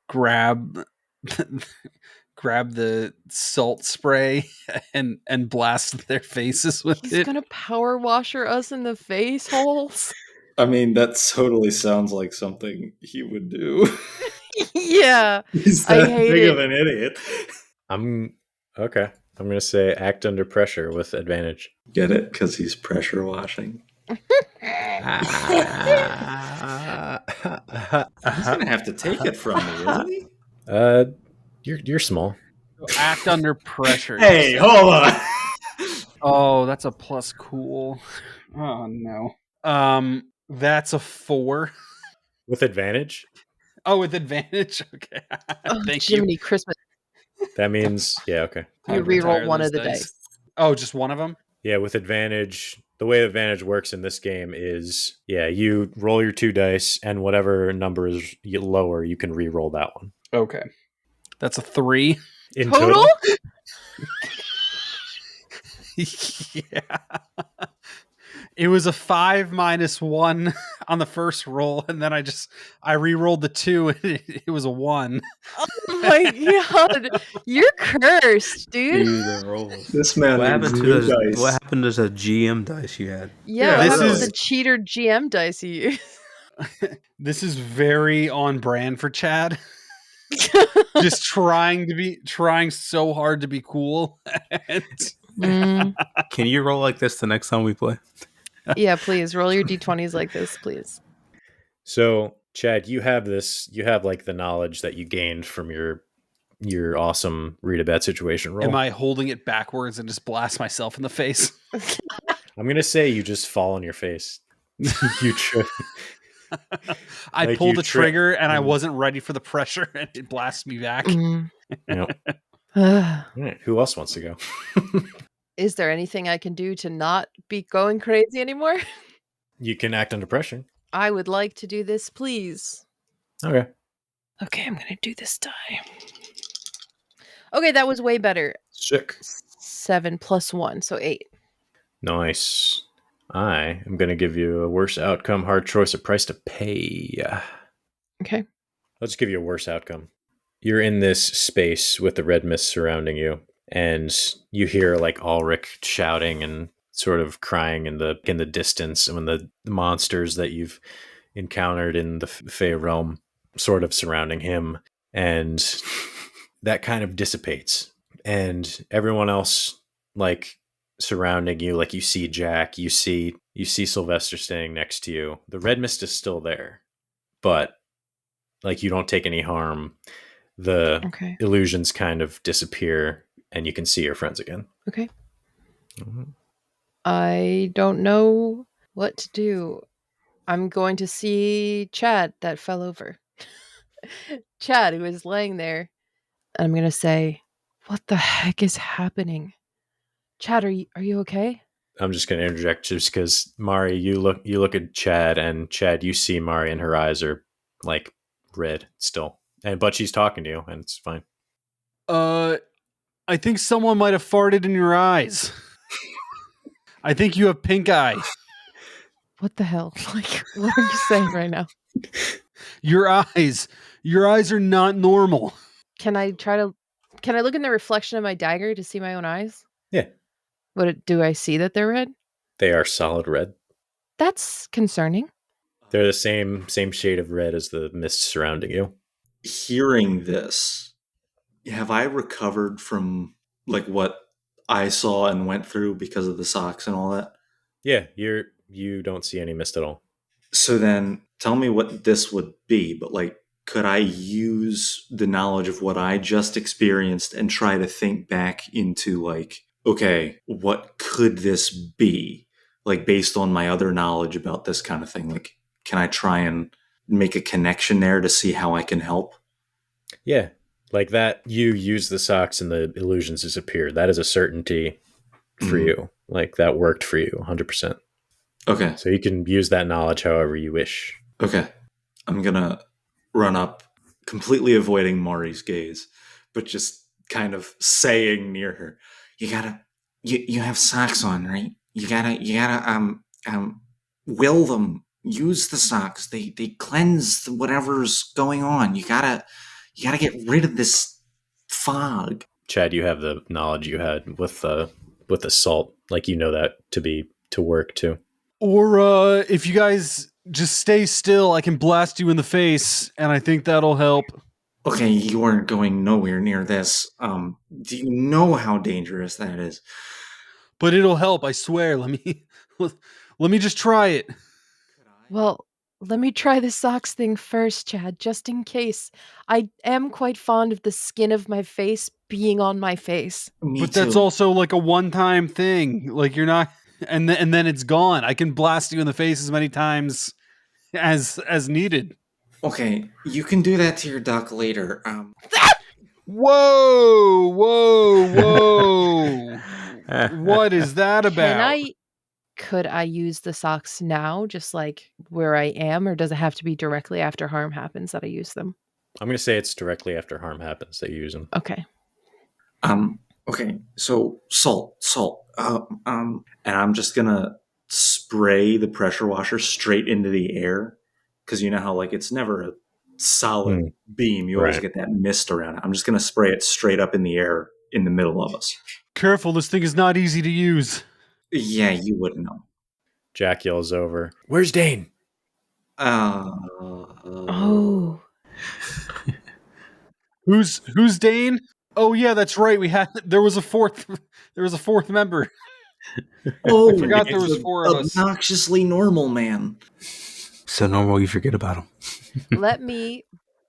[SPEAKER 4] grab the salt spray and blast their faces with
[SPEAKER 2] He's
[SPEAKER 4] it?
[SPEAKER 2] gonna power washer us in the face holes.
[SPEAKER 6] I mean, that totally sounds like something he would do.
[SPEAKER 2] Yeah.
[SPEAKER 6] He's
[SPEAKER 2] I
[SPEAKER 6] that
[SPEAKER 2] hate
[SPEAKER 6] big
[SPEAKER 2] it.
[SPEAKER 6] of an idiot.
[SPEAKER 1] I'm gonna say act under pressure with advantage.
[SPEAKER 6] Get it? Because he's pressure washing. He's gonna have to take it from me, isn't he?
[SPEAKER 1] You're small.
[SPEAKER 4] Act under pressure.
[SPEAKER 6] Hey, hold on.
[SPEAKER 4] Oh, that's a plus cool. Oh no. That's a 4.
[SPEAKER 1] With advantage?
[SPEAKER 4] Oh, with advantage. Okay.
[SPEAKER 2] Oh,
[SPEAKER 4] Thank you.
[SPEAKER 2] Jiminy Christmas.
[SPEAKER 1] That means yeah, okay.
[SPEAKER 2] You
[SPEAKER 4] I'd
[SPEAKER 2] reroll
[SPEAKER 4] retire
[SPEAKER 2] one
[SPEAKER 4] those
[SPEAKER 2] of the
[SPEAKER 4] dice.
[SPEAKER 2] dice.
[SPEAKER 4] Oh, just one of them?
[SPEAKER 1] Yeah, with advantage, the way advantage works in this game is, you roll your 2 dice, and whatever number is lower, you can re-roll that one.
[SPEAKER 4] Okay. That's a 3.
[SPEAKER 1] In
[SPEAKER 2] Total?
[SPEAKER 4] Yeah. It was a 5 minus 1 on the first roll, and then I re-rolled the 2, and it was a 1.
[SPEAKER 2] Oh my god. You're cursed, dude.
[SPEAKER 3] Do the rolls.
[SPEAKER 6] This man
[SPEAKER 3] What
[SPEAKER 6] needs
[SPEAKER 3] happened to
[SPEAKER 6] new
[SPEAKER 3] those?
[SPEAKER 6] dice.
[SPEAKER 3] What happened to the GM dice you had?
[SPEAKER 2] Yeah,
[SPEAKER 6] Yeah,
[SPEAKER 2] what
[SPEAKER 4] this
[SPEAKER 2] happened
[SPEAKER 4] is-
[SPEAKER 2] to the cheater GM dice you use?
[SPEAKER 4] This is very on brand for Chad. Just trying so hard to be cool. And
[SPEAKER 2] Mm,
[SPEAKER 3] Can you roll like this the next time we play?
[SPEAKER 2] yeah, please roll your d20s like this, please.
[SPEAKER 1] So, Chad, you have like the knowledge that you gained from your awesome read a bet situation roll.
[SPEAKER 4] am I holding it backwards and just blast myself in the face?
[SPEAKER 1] I'm going to say you just fall on your face. You trip.
[SPEAKER 4] I
[SPEAKER 1] Like
[SPEAKER 4] pulled
[SPEAKER 1] you
[SPEAKER 4] the trigger and I
[SPEAKER 1] Mm.
[SPEAKER 4] wasn't ready for the pressure and it blasts me back.
[SPEAKER 2] Mm.
[SPEAKER 1] Yep.
[SPEAKER 2] Ugh.
[SPEAKER 1] All right, who else wants to go?
[SPEAKER 2] Is there anything I can do to not be going crazy anymore?
[SPEAKER 1] You can act under pressure.
[SPEAKER 2] I would like to do this, please.
[SPEAKER 1] Okay.
[SPEAKER 2] Okay, I'm going to do this die. Okay, that was way better.
[SPEAKER 1] Sick.
[SPEAKER 2] 7 plus 1, so 8.
[SPEAKER 1] Nice. I am going to give you a worse outcome, hard choice, a price to pay.
[SPEAKER 2] Okay.
[SPEAKER 1] I'll just give you a worse outcome. You're in this space with the red mist surrounding you, and you hear like Ulrich shouting and sort of crying in the distance, and when the monsters that you've encountered in the Fey realm sort of surrounding him, and that kind of dissipates, and everyone else like surrounding you, like you see Jack, you see Sylvester standing next to you. The red mist is still there, but like you don't take any harm. The
[SPEAKER 2] Okay.
[SPEAKER 1] illusions kind of disappear, and you can see your friends again.
[SPEAKER 2] Okay.
[SPEAKER 1] Mhm.
[SPEAKER 2] I don't know what to do. I'm going to see Chad that fell over. Chad, who is laying there. And I'm going to say, what the heck is happening? Chad, are you okay?
[SPEAKER 1] I'm just going to interject just because Mari, you look at Chad, and Chad, you see Mari, and her eyes are like red still, but she's talking to you, and it's fine.
[SPEAKER 4] I think someone might have farted in your eyes. I think you have pink eye.
[SPEAKER 2] What the hell? Like, what are you saying right now?
[SPEAKER 4] Your eyes are not normal.
[SPEAKER 2] Can I look in the reflection of my dagger to see my own eyes?
[SPEAKER 1] Yeah,
[SPEAKER 2] Do I see that they're red?
[SPEAKER 1] they are solid red.
[SPEAKER 2] That's concerning.
[SPEAKER 1] They're the same shade of red as the mist surrounding you.
[SPEAKER 6] Hearing this, have I recovered from like what I saw and went through because of the socks and all that?
[SPEAKER 1] Yeah, you don't see any mist at all.
[SPEAKER 6] So then tell me what this would be, but like, could I use the knowledge of what I just experienced and try to think back into like, okay, what could this be? Like based on my other knowledge about this kind of thing, like, can I try and make a connection there to see how I can help?
[SPEAKER 1] Yeah, like that. You use the socks and the illusions disappear. That is a certainty for you. Like that worked for you 100%.
[SPEAKER 6] Okay.
[SPEAKER 1] So you can use that knowledge however you wish.
[SPEAKER 6] Okay. I'm going to run up, completely avoiding Mari's gaze, but just kind of saying near her, you have socks on, right? You gotta will them. Use the socks. They cleanse whatever's going on. You gotta get rid of this fog.
[SPEAKER 1] Chad, you have the knowledge you had with the salt. Like you know that to work too.
[SPEAKER 4] Or if you guys just stay still, I can blast you in the face, and I think that'll help.
[SPEAKER 6] Okay, you aren't going nowhere near this. Do you know how dangerous that is?
[SPEAKER 4] But it'll help, I swear. Let me just try it.
[SPEAKER 2] Well, let me try the socks thing first, Chad, just in case. I am quite fond of the skin of my face being on my face.
[SPEAKER 6] Me
[SPEAKER 4] But
[SPEAKER 6] too.
[SPEAKER 4] that's also like a one-time thing. Like you're not, and then it's gone. I can blast you in the face as many times as needed.
[SPEAKER 6] Okay, you can do that to your duck later.
[SPEAKER 4] Whoa! What is that about?
[SPEAKER 2] Could I use the socks now, just like where I am, or does it have to be directly after harm happens that I use them?
[SPEAKER 1] I'm going to say it's directly after harm happens that you use them.
[SPEAKER 2] Okay.
[SPEAKER 6] Okay, so salt. And I'm just gonna
[SPEAKER 5] spray the pressure washer straight into the air, because you know how like it's never a solid beam. You always
[SPEAKER 1] Right.
[SPEAKER 5] get that mist around it. I'm just going to spray it straight up in the air in the middle of us.
[SPEAKER 4] Careful, this thing is not easy to use.
[SPEAKER 5] Yeah, you wouldn't know.
[SPEAKER 1] Jack yells over, "Where's Dane?"
[SPEAKER 2] Oh.
[SPEAKER 4] Who's Dane? Oh yeah, that's right. There was a fourth member.
[SPEAKER 5] Oh,
[SPEAKER 4] I forgot there
[SPEAKER 5] it's
[SPEAKER 4] was
[SPEAKER 5] a
[SPEAKER 4] 4 of us.
[SPEAKER 5] obnoxiously normal man.
[SPEAKER 3] So normal you forget about him.
[SPEAKER 2] Let me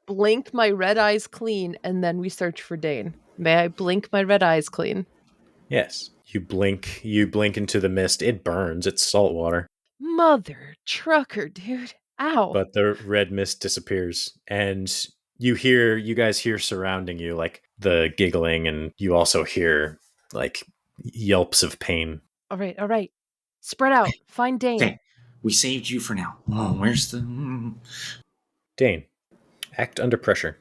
[SPEAKER 2] blink my red eyes clean, and then we search for Dane. May I blink my red eyes clean?
[SPEAKER 1] Yes. You blink into the mist. It burns. It's salt water.
[SPEAKER 2] Mother trucker, dude. Ow.
[SPEAKER 1] But the red mist disappears. And you guys hear surrounding you, like the giggling, and you also hear like yelps of pain.
[SPEAKER 2] All right. Spread out. Find Dane.
[SPEAKER 5] Okay, we saved you for now. Oh, where's the...
[SPEAKER 1] Dane, act under pressure.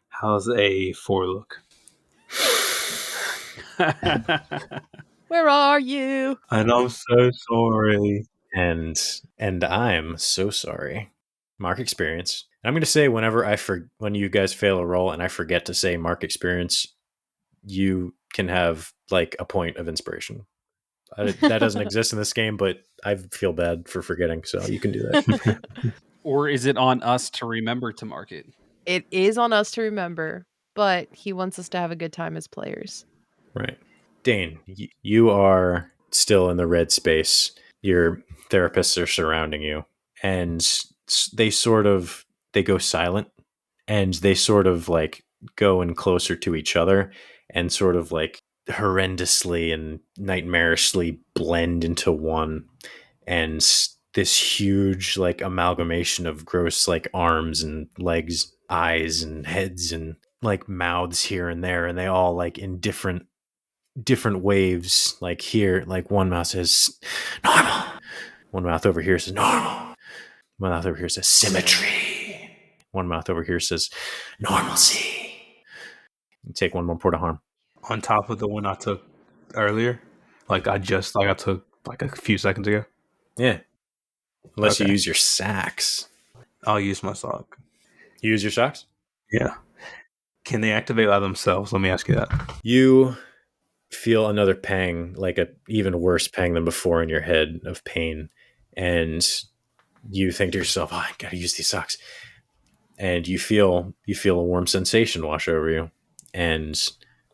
[SPEAKER 3] How's a 4 look?
[SPEAKER 2] Where are you?
[SPEAKER 3] And I'm so sorry.
[SPEAKER 1] And I'm so sorry. Mark experience. And I'm going to say when you guys fail a roll and I forget to say mark experience, you can have like a point of inspiration. That doesn't exist in this game, but I feel bad for forgetting, so you can do that.
[SPEAKER 4] Or is it on us to remember to mark it?
[SPEAKER 2] It is on us to remember, but he wants us to have a good time as players.
[SPEAKER 1] Right. Dane, you are still in the red space. Your therapists are surrounding you, and they go silent, and they sort of like go in closer to each other and sort of like horrendously and nightmarishly blend into one. And this huge like amalgamation of gross like arms and legs, eyes and heads and like mouths here and there, and they all like in different waves. Like here, like one mouth says normal, one mouth over here says normal, one mouth over here says symmetry, one mouth over here says normalcy. You take one more port of harm
[SPEAKER 3] On top of the one I took earlier, I took like a few seconds ago.
[SPEAKER 1] Yeah, unless you
[SPEAKER 3] Okay.
[SPEAKER 1] use your sacks.
[SPEAKER 3] I'll use my sock.
[SPEAKER 1] You use your socks.
[SPEAKER 3] Yeah. Can they activate by themselves? Let me ask you that.
[SPEAKER 1] You feel another pang, like a even worse pang than before in your head of pain, and you think to yourself, "Oh, I gotta use these socks." And you feel a warm sensation wash over you, and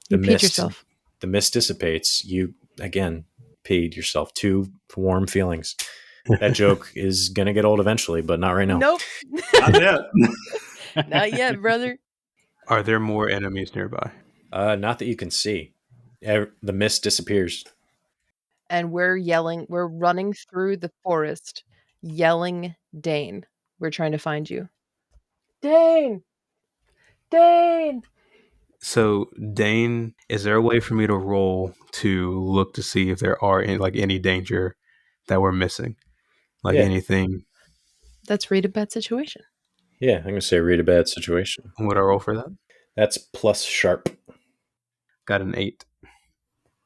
[SPEAKER 2] You peed yourself.
[SPEAKER 1] The mist dissipates. You again peed yourself. 2 warm feelings. That joke is gonna get old eventually, but not right now.
[SPEAKER 2] Nope.
[SPEAKER 5] Not yet.
[SPEAKER 2] Not yet, brother.
[SPEAKER 3] Are there more enemies nearby?
[SPEAKER 1] Not that you can see. The mist disappears.
[SPEAKER 2] And we're running through the forest, yelling, Dane. We're trying to find you. Dane! Dane!
[SPEAKER 3] So, Dane, is there a way for me to roll to look to see if there are any danger that we're missing? Like
[SPEAKER 1] Yeah.
[SPEAKER 3] anything?
[SPEAKER 2] That's read a bad situation.
[SPEAKER 1] Yeah, I'm gonna say read a bad situation.
[SPEAKER 3] Would I roll for that?
[SPEAKER 1] That's plus sharp.
[SPEAKER 3] Got an 8.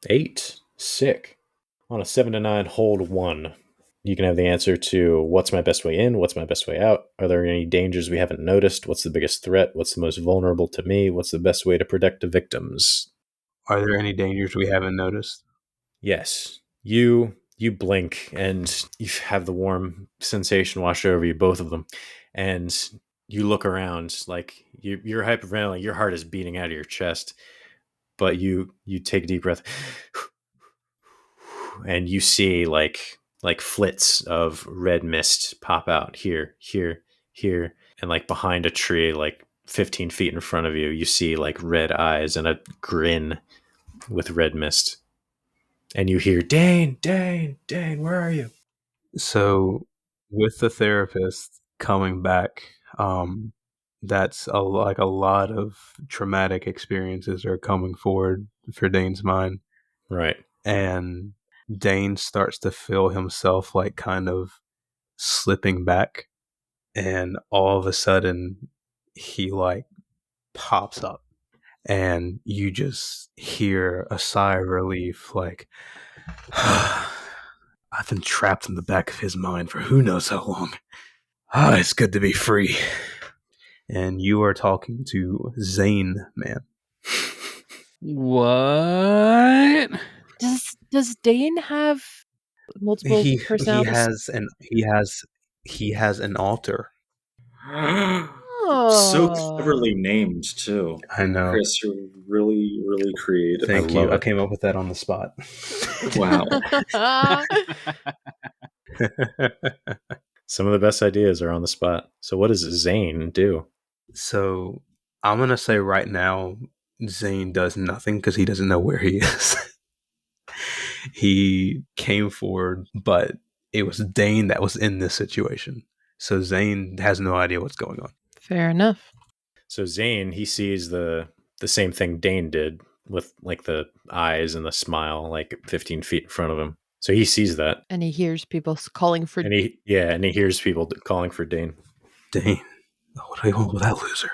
[SPEAKER 1] 8. Sick. On a 7 to 9, hold 1. You can have the answer to what's my best way in, what's my best way out, are there any dangers we haven't noticed, what's the biggest threat, what's the most vulnerable to me, what's the best way to protect the victims.
[SPEAKER 3] Are there any dangers we haven't noticed?
[SPEAKER 1] Yes. You blink and you have the warm sensation wash over you, both of them. And you look around like you're hyperventilating, your heart is beating out of your chest, but you take a deep breath and you see like flits of red mist pop out here, and like behind a tree, like 15 feet in front of you, you see like red eyes and a grin with red mist. And you hear, Dane, where are you?
[SPEAKER 3] So, with the therapist coming back, that's a lot of traumatic experiences are coming forward for Dane's mind.
[SPEAKER 1] Right.
[SPEAKER 3] And Dane starts to feel himself like kind of slipping back, and all of a sudden he like pops up, and you just hear a sigh of relief, like I've been trapped in the back of his mind for who knows how long. Ah, it's good to be free. And you are talking to Zane, man.
[SPEAKER 4] What?
[SPEAKER 2] Does Dane have multiple
[SPEAKER 3] He
[SPEAKER 2] personalities?
[SPEAKER 3] he has an altar.
[SPEAKER 6] So
[SPEAKER 2] Oh.
[SPEAKER 6] cleverly named too.
[SPEAKER 3] I know.
[SPEAKER 6] Chris, you're really, really creative.
[SPEAKER 3] Thank
[SPEAKER 1] I
[SPEAKER 3] you.
[SPEAKER 1] love
[SPEAKER 3] I
[SPEAKER 1] it.
[SPEAKER 3] came up with that on the spot.
[SPEAKER 6] Wow.
[SPEAKER 1] Some of the best ideas are on the spot. So what does Zane do?
[SPEAKER 3] So I'm gonna say right now, Zane does nothing because he doesn't know where he is. He came forward, but it was Dane that was in this situation. So Zane has no idea what's going on.
[SPEAKER 2] Fair enough.
[SPEAKER 1] So Zane, he sees the same thing Dane did with like the eyes and the smile, like 15 feet in front of him. So he sees that,
[SPEAKER 2] And he hears people calling for.
[SPEAKER 1] and he hears people calling for Dane.
[SPEAKER 3] Dane, what do you want with that loser?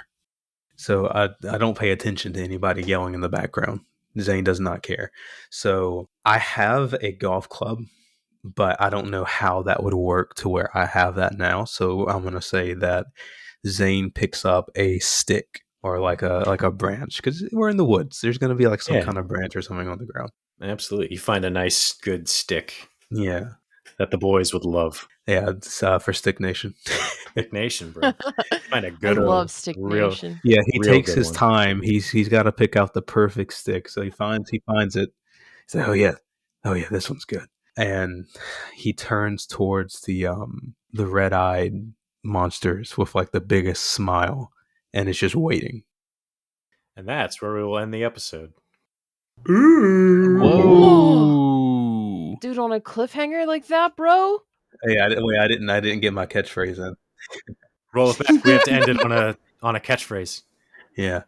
[SPEAKER 3] So I don't pay attention to anybody yelling in the background. Zane does not care. So I have a golf club, but I don't know how that would work to where I have that now. So I'm gonna say that Zane picks up a stick or like a branch because we're in the woods. There's gonna be like some
[SPEAKER 1] Yeah.
[SPEAKER 3] kind of branch or something on the ground.
[SPEAKER 1] Absolutely. You find a nice, good stick
[SPEAKER 3] Yeah,
[SPEAKER 1] that the boys would love.
[SPEAKER 3] yeah. It's for Stick Nation.
[SPEAKER 1] Stick Nation, bro. Find a
[SPEAKER 2] I
[SPEAKER 1] good
[SPEAKER 2] love Stick
[SPEAKER 1] real-
[SPEAKER 2] Nation.
[SPEAKER 3] Yeah, he
[SPEAKER 1] Real
[SPEAKER 3] takes
[SPEAKER 1] good
[SPEAKER 3] his
[SPEAKER 1] one.
[SPEAKER 3] time. He's got to pick out the perfect stick. So he finds it. He's like, oh yeah, this one's good. And he turns towards the red-eyed monsters with like the biggest smile, and is just waiting.
[SPEAKER 1] And that's where we will end the episode.
[SPEAKER 4] Whoa.
[SPEAKER 2] Dude, on a cliffhanger like that, bro?
[SPEAKER 3] Hey, I didn't get my catchphrase in.
[SPEAKER 1] Roll it back. We have to end it on a catchphrase.
[SPEAKER 3] Yeah,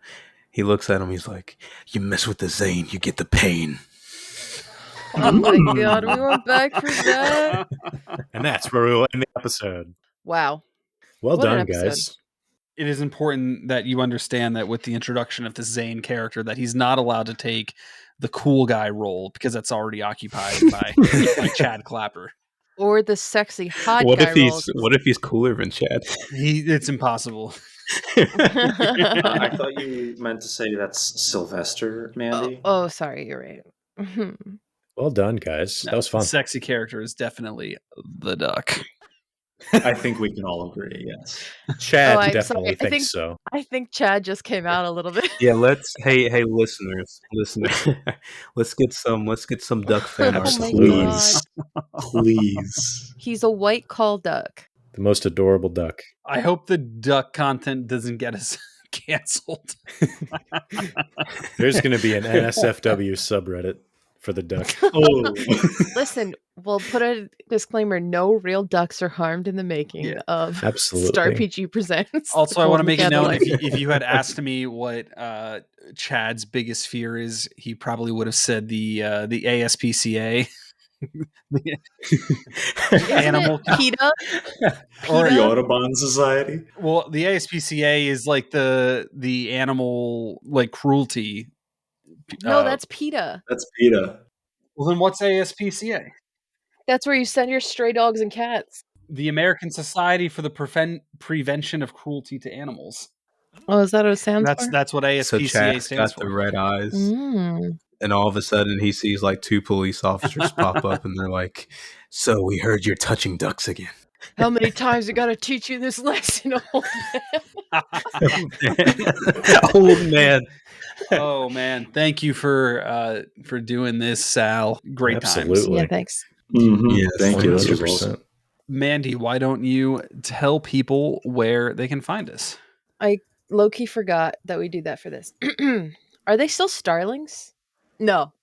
[SPEAKER 3] he looks at him. He's like, "You mess with the Zane, you get the pain."
[SPEAKER 2] Oh my god, we went back for that.
[SPEAKER 1] And that's where we will end the episode.
[SPEAKER 2] Wow.
[SPEAKER 1] Well
[SPEAKER 2] What an
[SPEAKER 1] done,
[SPEAKER 2] episode.
[SPEAKER 1] guys.
[SPEAKER 4] It is important that you understand that with the introduction of the Zane character, that he's not allowed to take the cool guy role because that's already occupied by Chad Clapper.
[SPEAKER 2] Or the sexy hot
[SPEAKER 3] What
[SPEAKER 2] guy
[SPEAKER 3] if he's
[SPEAKER 2] roles.
[SPEAKER 3] What if he's cooler than Chad?
[SPEAKER 4] It's impossible.
[SPEAKER 6] I thought you meant to say that's Sylvester, Mandy.
[SPEAKER 2] Oh, sorry, you're right.
[SPEAKER 1] Well done, guys.
[SPEAKER 4] No,
[SPEAKER 1] That was fun.
[SPEAKER 4] The sexy character is definitely the duck.
[SPEAKER 6] I think we can all agree, yes.
[SPEAKER 1] Chad
[SPEAKER 2] I'm
[SPEAKER 1] definitely
[SPEAKER 2] sorry.
[SPEAKER 1] thinks so.
[SPEAKER 2] I think Chad just came out a little bit.
[SPEAKER 3] Yeah, hey listeners, let's get some duck fan
[SPEAKER 2] Oh
[SPEAKER 3] art,
[SPEAKER 2] my
[SPEAKER 3] please.
[SPEAKER 6] Please.
[SPEAKER 2] He's a white call duck.
[SPEAKER 1] The most adorable duck.
[SPEAKER 4] I hope the duck content doesn't get us canceled.
[SPEAKER 1] There's going to be an NSFW subreddit for the duck.
[SPEAKER 6] Oh.
[SPEAKER 2] Listen, we'll put a disclaimer: no real ducks are harmed in the making
[SPEAKER 4] Yeah.
[SPEAKER 2] of
[SPEAKER 1] Absolutely.
[SPEAKER 2] Star PG Presents.
[SPEAKER 4] Also,
[SPEAKER 2] The
[SPEAKER 4] I want to
[SPEAKER 2] Golden
[SPEAKER 4] make it known
[SPEAKER 2] Candlelight.
[SPEAKER 4] if you had asked me what Chad's biggest fear is, he probably would have said the ASPCA. Animal
[SPEAKER 2] Isn't it PETA?
[SPEAKER 4] Or-
[SPEAKER 6] The Audubon Society.
[SPEAKER 4] Well, the ASPCA is like the animal like cruelty.
[SPEAKER 2] No, that's PETA.
[SPEAKER 6] That's PETA.
[SPEAKER 4] Well, then what's ASPCA?
[SPEAKER 2] That's where you send your stray dogs and cats.
[SPEAKER 4] The American Society for the Prevention of Cruelty to Animals.
[SPEAKER 2] Oh, is that what it stands for?
[SPEAKER 4] That's what
[SPEAKER 3] So
[SPEAKER 4] ASPCA
[SPEAKER 3] Chad's
[SPEAKER 4] stands
[SPEAKER 3] got
[SPEAKER 4] for.
[SPEAKER 3] the red eyes,
[SPEAKER 2] Mm.
[SPEAKER 3] and all of a sudden he sees like two police officers pop up, and they're like, "So we heard you're touching ducks again."
[SPEAKER 2] How many times I gotta teach you this lesson, old man?
[SPEAKER 3] Old man.
[SPEAKER 4] Oh man, thank you for doing this, Sal. Great times.
[SPEAKER 1] Absolutely.
[SPEAKER 2] Yeah, thanks.
[SPEAKER 6] Mm-hmm.
[SPEAKER 3] Yes,
[SPEAKER 6] Thank you. This was
[SPEAKER 1] 100%.
[SPEAKER 6] awesome.
[SPEAKER 4] Mandy, why don't you tell people where they can find us?
[SPEAKER 2] I low-key forgot that we do that for this. Are they still starlings? No.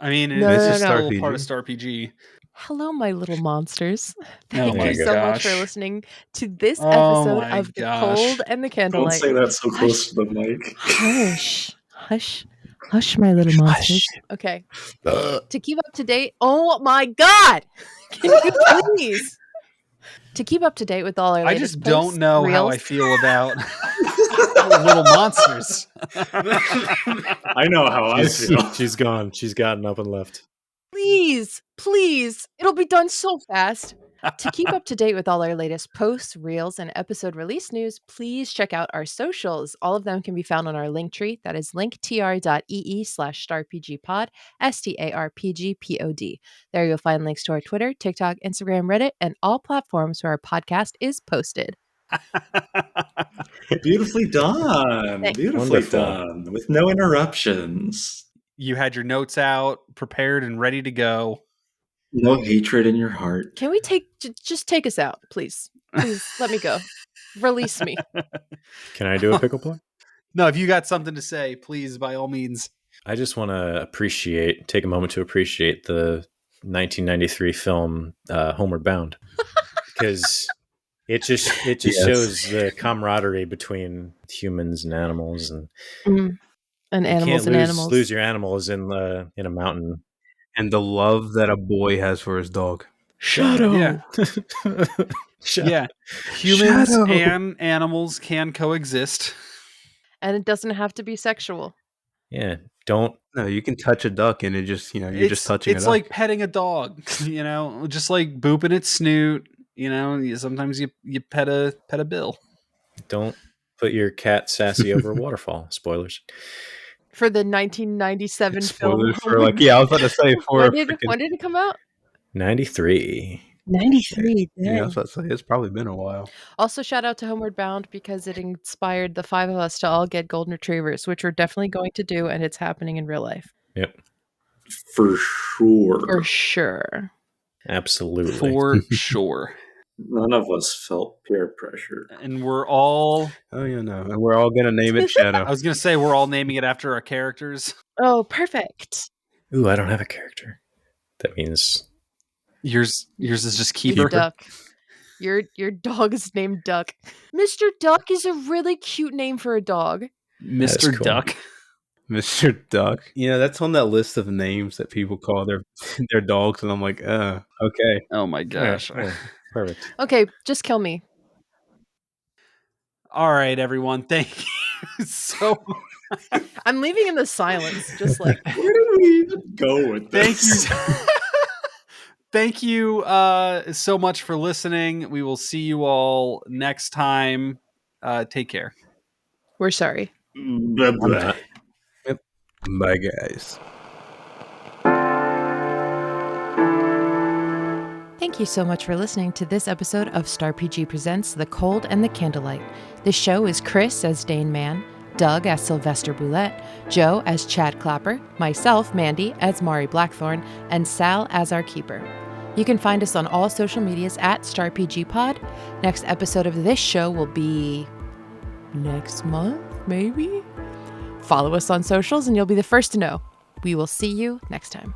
[SPEAKER 4] I mean,
[SPEAKER 2] No,
[SPEAKER 4] it's
[SPEAKER 2] no,
[SPEAKER 4] just
[SPEAKER 2] no.
[SPEAKER 4] still
[SPEAKER 3] RPG.
[SPEAKER 4] part of Star PG.
[SPEAKER 2] Hello, my little monsters. Thank
[SPEAKER 1] my
[SPEAKER 2] you so much for
[SPEAKER 4] gosh.
[SPEAKER 2] listening to this
[SPEAKER 4] Oh
[SPEAKER 2] episode
[SPEAKER 4] my
[SPEAKER 2] of The
[SPEAKER 4] gosh.
[SPEAKER 2] Cold and the
[SPEAKER 6] Don't
[SPEAKER 2] Candlelight.
[SPEAKER 6] say that so close to the mic.
[SPEAKER 2] Hush. Hush. Hush, my little monsters. Okay. To keep up to date. Oh my God. Can you please? To keep up to date with all our
[SPEAKER 4] I
[SPEAKER 2] latest
[SPEAKER 4] just don't
[SPEAKER 2] posts,
[SPEAKER 4] know how I
[SPEAKER 2] reels,
[SPEAKER 4] feel about little monsters.
[SPEAKER 6] I know how I feel.
[SPEAKER 1] She's gone. She's gotten up and left.
[SPEAKER 2] Please. It'll be done so fast. To keep up to date with all our latest posts, reels, and episode release news, please check out our socials. All of them can be found on our link tree. That is linktr.ee/starpgpod, STARPGPOD. There you'll find links to our Twitter, TikTok, Instagram, Reddit, and all platforms where our podcast is posted.
[SPEAKER 6] Beautifully done.
[SPEAKER 2] Thanks.
[SPEAKER 6] Beautifully
[SPEAKER 1] Wonderful.
[SPEAKER 6] done. With no interruptions.
[SPEAKER 4] You had your notes out, prepared, and ready to go.
[SPEAKER 6] No hatred in your heart.
[SPEAKER 2] Can we just take us out, please? Please let me go. Release me.
[SPEAKER 1] Can I do a pickle play?
[SPEAKER 4] No, if you got something to say, please, by all means.
[SPEAKER 1] I just want to take a moment to appreciate the 1993 film Homeward Bound, because it just
[SPEAKER 3] Yes.
[SPEAKER 1] shows the camaraderie between humans and animals, and
[SPEAKER 2] And animals
[SPEAKER 1] you
[SPEAKER 2] and
[SPEAKER 1] can't
[SPEAKER 2] animals.
[SPEAKER 1] lose your animals in a mountain.
[SPEAKER 3] And the love that a boy has for his dog.
[SPEAKER 1] Shadow.
[SPEAKER 4] Yeah.
[SPEAKER 1] Shadow.
[SPEAKER 4] Yeah. Humans
[SPEAKER 3] Shadow.
[SPEAKER 4] and animals can coexist.
[SPEAKER 2] And it doesn't have to be sexual.
[SPEAKER 1] Yeah. Don't.
[SPEAKER 3] No, you can touch a duck and it just, you're just touching
[SPEAKER 4] It's
[SPEAKER 3] it.
[SPEAKER 4] like petting a dog, just like booping its snoot. Sometimes you pet a bill.
[SPEAKER 1] Don't put your cat Sassy over a waterfall. Spoilers.
[SPEAKER 2] For the 1997
[SPEAKER 3] Spoilers
[SPEAKER 2] film.
[SPEAKER 3] for I was about to say
[SPEAKER 2] when did it come out?
[SPEAKER 1] 93.
[SPEAKER 2] 93.
[SPEAKER 3] Yeah, I was about to say it's probably been a while.
[SPEAKER 2] Also, shout out to Homeward Bound because it inspired the five of us to all get golden retrievers, which we're definitely going to do, and it's happening in real life.
[SPEAKER 1] Yep.
[SPEAKER 6] For sure.
[SPEAKER 2] For sure.
[SPEAKER 1] Absolutely.
[SPEAKER 4] For sure.
[SPEAKER 6] None of us felt peer pressure.
[SPEAKER 4] And we're all...
[SPEAKER 3] Oh, yeah, no. And we're all going to name it Shadow.
[SPEAKER 4] I was going to say we're all naming it after our characters.
[SPEAKER 2] Oh, perfect.
[SPEAKER 1] Ooh, I don't have a character. That means
[SPEAKER 4] Yours is just
[SPEAKER 2] It's
[SPEAKER 4] Keeper.
[SPEAKER 2] Duck. Your dog is named Duck. Mr. Duck is a really cute name for a dog.
[SPEAKER 4] Mr.
[SPEAKER 1] That is cool.
[SPEAKER 4] Duck.
[SPEAKER 3] Mr. Duck. That's on that list of names that people call their dogs. And I'm like, okay.
[SPEAKER 4] Oh my gosh.
[SPEAKER 1] Yeah, perfect.
[SPEAKER 2] Okay, just kill me.
[SPEAKER 4] All right, everyone. Thank you so much.
[SPEAKER 2] I'm leaving in the silence, just like...
[SPEAKER 6] Where did we even go with
[SPEAKER 4] Thank
[SPEAKER 6] this?
[SPEAKER 4] you. Thank you so much for listening. We will see you all next time. Take care.
[SPEAKER 2] We're sorry.
[SPEAKER 6] Bye-bye.
[SPEAKER 3] Bye, guys.
[SPEAKER 2] Thank you so much for listening to this episode of StarPG Presents The Cold and the Candlelight. The show is Chris as Dane Mann, Doug as Sylvester Boulette, Joe as Chad Clapper, myself, Mandy, as Mari Blackthorn, and Sal as our keeper. You can find us on all social medias at StarPGPod. Next episode of this show will be next month, maybe? Follow us on socials and you'll be the first to know. We will see you next time.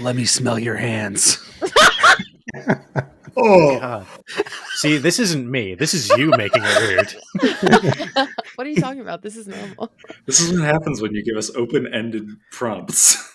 [SPEAKER 4] Let me smell your hands.
[SPEAKER 6] Oh,
[SPEAKER 1] God. See, this isn't me. This is you making it weird.
[SPEAKER 2] What are you talking about? This is normal.
[SPEAKER 6] this is what happens when you give us open-ended prompts.